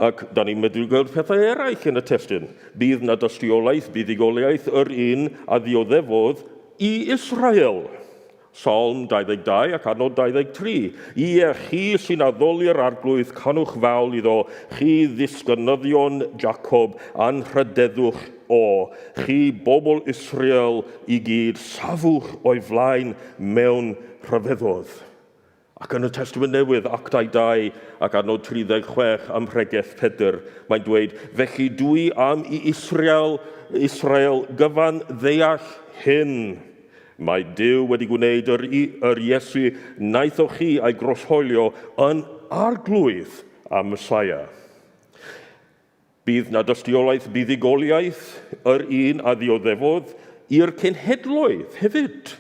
Ac da ni'n medru gweld pethau eraill yn y testyn. Bydd na dystiolaeth, buddigoliaeth yr un a ddioddefodd i Israel. Psalm 22 ac adnod 23. Ie, chi sy'n addoli'r arglwydd, canwch fawl iddo, chi ddisgynyddion Jacob, anrhydeddwch o. Chi bobl Israel i gyd, safwch o'i flaen mewn rhyfeddodd. Ac yn y Testament Newydd, Actau 2 ac adnod 36 am Rhegeth 4, mae'n dweud, felly dwi am i Israel gyfan ddeall hyn. Mae Duw wedi gwneud yr Iesu naethoch chi a'i groshoelio yn arglwydd a Mesaia. Bydd na dystiolaeth buddigoliaeth yr un a ddioddefodd i'r cenhedloedd hefyd.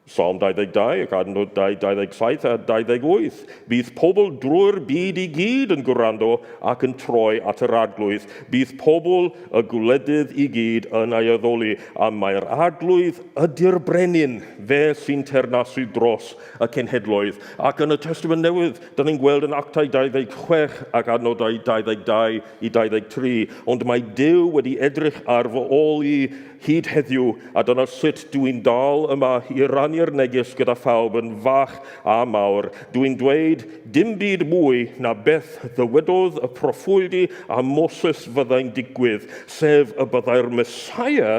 Psalm 22 ac adnod 27 a 28. Bydd pobl drwy'r byd i gyd yn gwrando ac yn troi at yr arglwydd. Bydd pobl y gwledydd i gyd yn ei addoli. A mae'r arglwydd ydy'r brenin, fe sy'n ternasu dros y cenhedloedd. Ac yn y Testament Newydd, da ni'n gweld yn Actau 26 ac adnodau 22 i 23. Ond mae Duw wedi edrych ar fy ôl i hyd heddiw, a dyna sut dwi'n dal yma i rannu'r neges gyda phawb yn fach a mawr. Dwi'n dweud, dim byd mwy na beth ddywedodd y proffwydi a Moses fyddai'n digwydd, sef y byddai'r Mesaia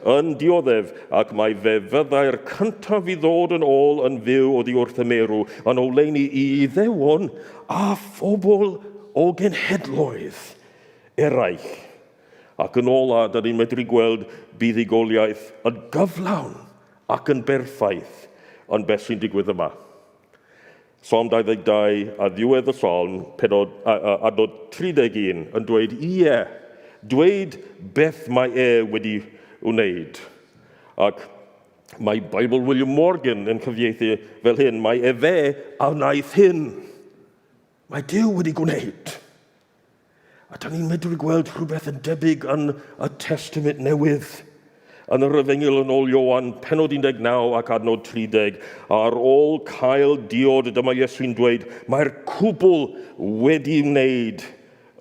yn dioddef, ac mae fe fyddai'r cyntaf i ddod yn ôl yn fyw oddi wrth y merw, yn oleuni i Iddewon a phobl o genhedloedd eraill. Ac yn ola, da ni'n medru gweld buddigoliaeth yn gyflawn ac yn berffaith yn beth sy'n digwydd yma. Psalm 22 a ddiwedd y psalm, adnod 31, yn dweud, ie, dweud beth mae wedi wneud. Ac mae Bible William Morgan yn cyfieithu fel hyn, mae fe a wnaeth hyn. Mae Duw wedi gwneud. A da ni'n medru gweld rhywbeth yn debyg yn y Testament Newydd. Yn yr Efengyl yn ôl Ioan, pennod 19 ac adnod 30, ar ôl cael diod, dyma Iesu'n dweud, mae'r cwbl wedi wneud,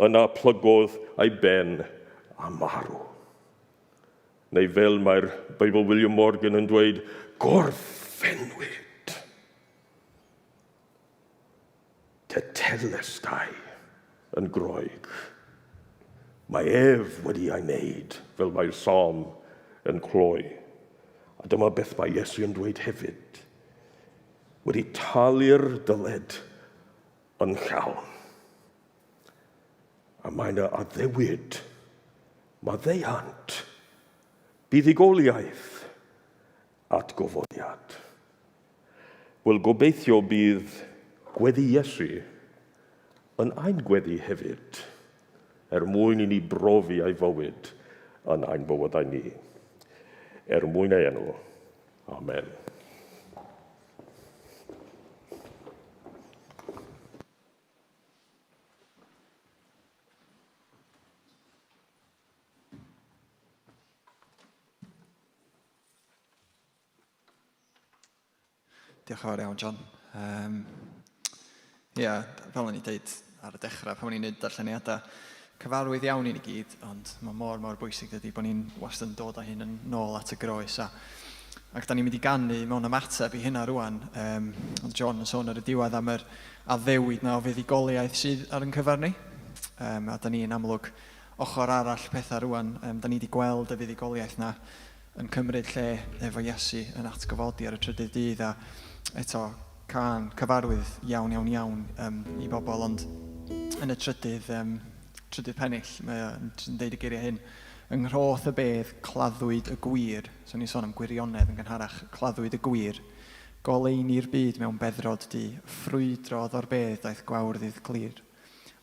yna plygodd ei ben a marw. Neu fel mae'r Bible William Morgan yn dweud, gorffenwyd. Tetelestai yn Groeg. Mae wedi ei wneud, fel mae'r psalm yn cloi. A dyma beth mae Iesu yn dweud hefyd. Wedi talu'r dyled yn llawn. A mae yna addewid, maddeuant, buddugoliaeth at gofodiad. Wel, gobeithio bydd gweddi Iesu yn ein gweddi hefyd, mwyn i ni brofi ei fywyd yn ein bywydau ni. Mwyn ei enw. Amen. Diolch yn fawr iawn, John. Fel o'n i dweud ar y dechrau, pan o'n i'n neud darlleniadau cyfarwydd iawn i ni gyd, ond mae mor bwysig dydy bod ni'n wastad yn dod â hyn yn nôl at y groes. Ac da ni'n mynd i gannu mewn ymateb i hynna rwan. Ond John yn sôn ar y diwedd am yr addewid na o fuddugoliaeth sydd ar yn cyfar ni. A da ni'n amlwg ochr arall pethau rwan. Da ni wedi gweld y fuddugoliaeth na yn cymryd lle efo Iesu yn atgyfodi ar y trydydd dydd, a eto can cyfarwydd iawn i bobl, ond yn y trydydd pennill, mae'n deud y geiriau hyn, yng nghroth y bedd claddwyd y gwir, so ni'n sôn am gwirionedd yn gynharach, claddwyd y gwir, goleini'r byd mewn beddrod di, ffrwydrodd o'r bedd daeth gwawrddydd glir,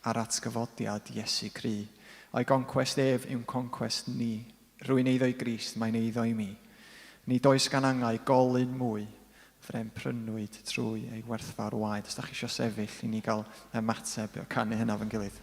a'r atgyfodiad Iesu cry. A'i goncwest ef yw'n conquest ni, rwy'n eiddo i Grist, mae'n eiddo i mi. Ni does gan angau golyn mwy, frem prynwyd trwy ei werthfawr waed. Os da chi eisiau sefyll i ni gael ymateb o canu hynaf yn gilydd.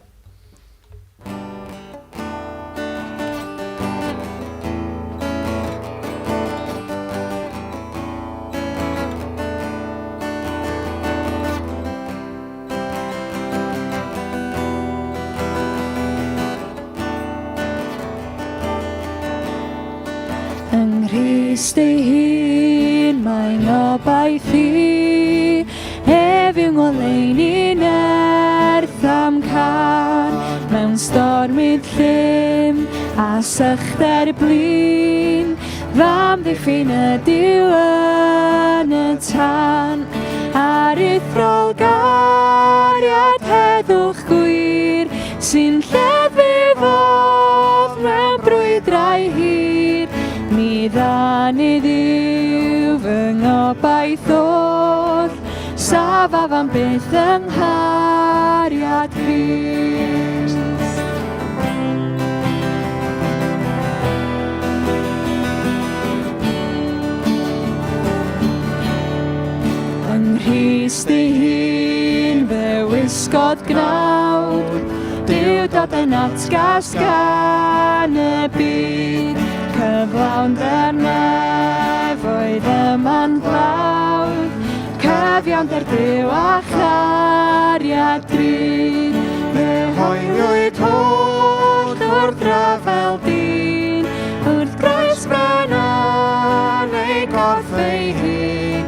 Yng Nghrist ei hun mae'n obaith i, ef yng ngoleuni'n erth am can, mewn stormyd llym a sychder blin, fam ddiffyn ydyw yn y tan, a'r ithrol gariad heddwch gwir, sy'n lleddu fodd mewn brwydrau hir. Mi ddanydd yw fy ngobaith oll, safaf am byth yng nghariad Crist. Yng Nghrist ei hun fe wisgodd gnawd, Dyw dod yn atgas gan y byd, cyflawn der nefoedd yma'n dlawd, cyfiawn der Dyw a chariad drud. Fe hoelwyd holl wrth ryfel dyn, wrth groes brennan ei gorff ei hun,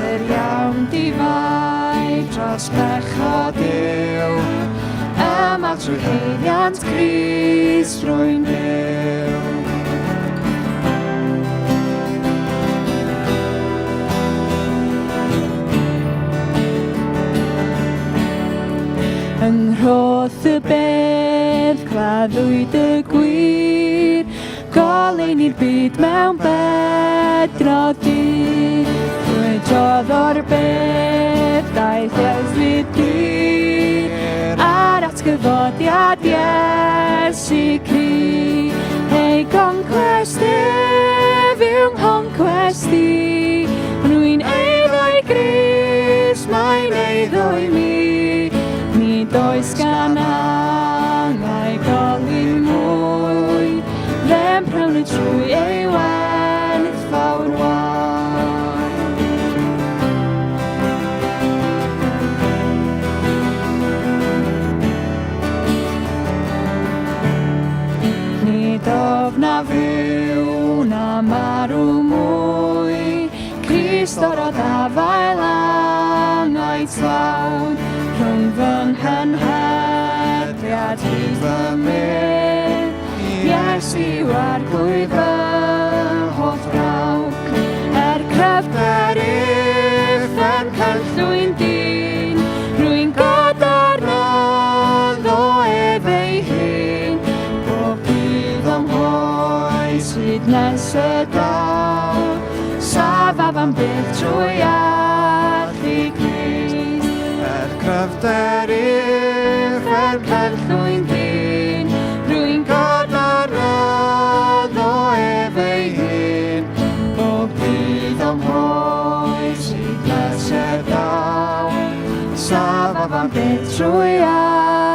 yr iawn difau dros bechod Dyw, yma trwy heiliant Crist rwy'n byw. Yng nghroth y bedd claddwyd y gwir, goleuni'r byd mewn beddrod di, ffrwydrodd o'r bedd daeth Iesu glir, a'r atgyfodiad Iesu cry. Ei goncwest ef yw'n conquest i, rwy'n eiddo i Grist, mae'n eiddo i mi. Ni does gan angau golyn mwy, ddim prynwyd trwy ei werthfawr waed. Nid ofna fyw na marw mwy, Crist o'r afael angau tlawd, rhwng fy nghenhedliad hyd fy myd, Iesu ar gwydd fy holl gawc, cryfder if yn cyllwyn dyn, rwy'n god sydd nes y daw, safaf am byth trwy allu Crist. Cryfder uwch Cellwyn dyn, rwy'n godlarydd o ef ei hun, bob dydd o'n hwy sydd nes y daw, safaf am byth trwy allu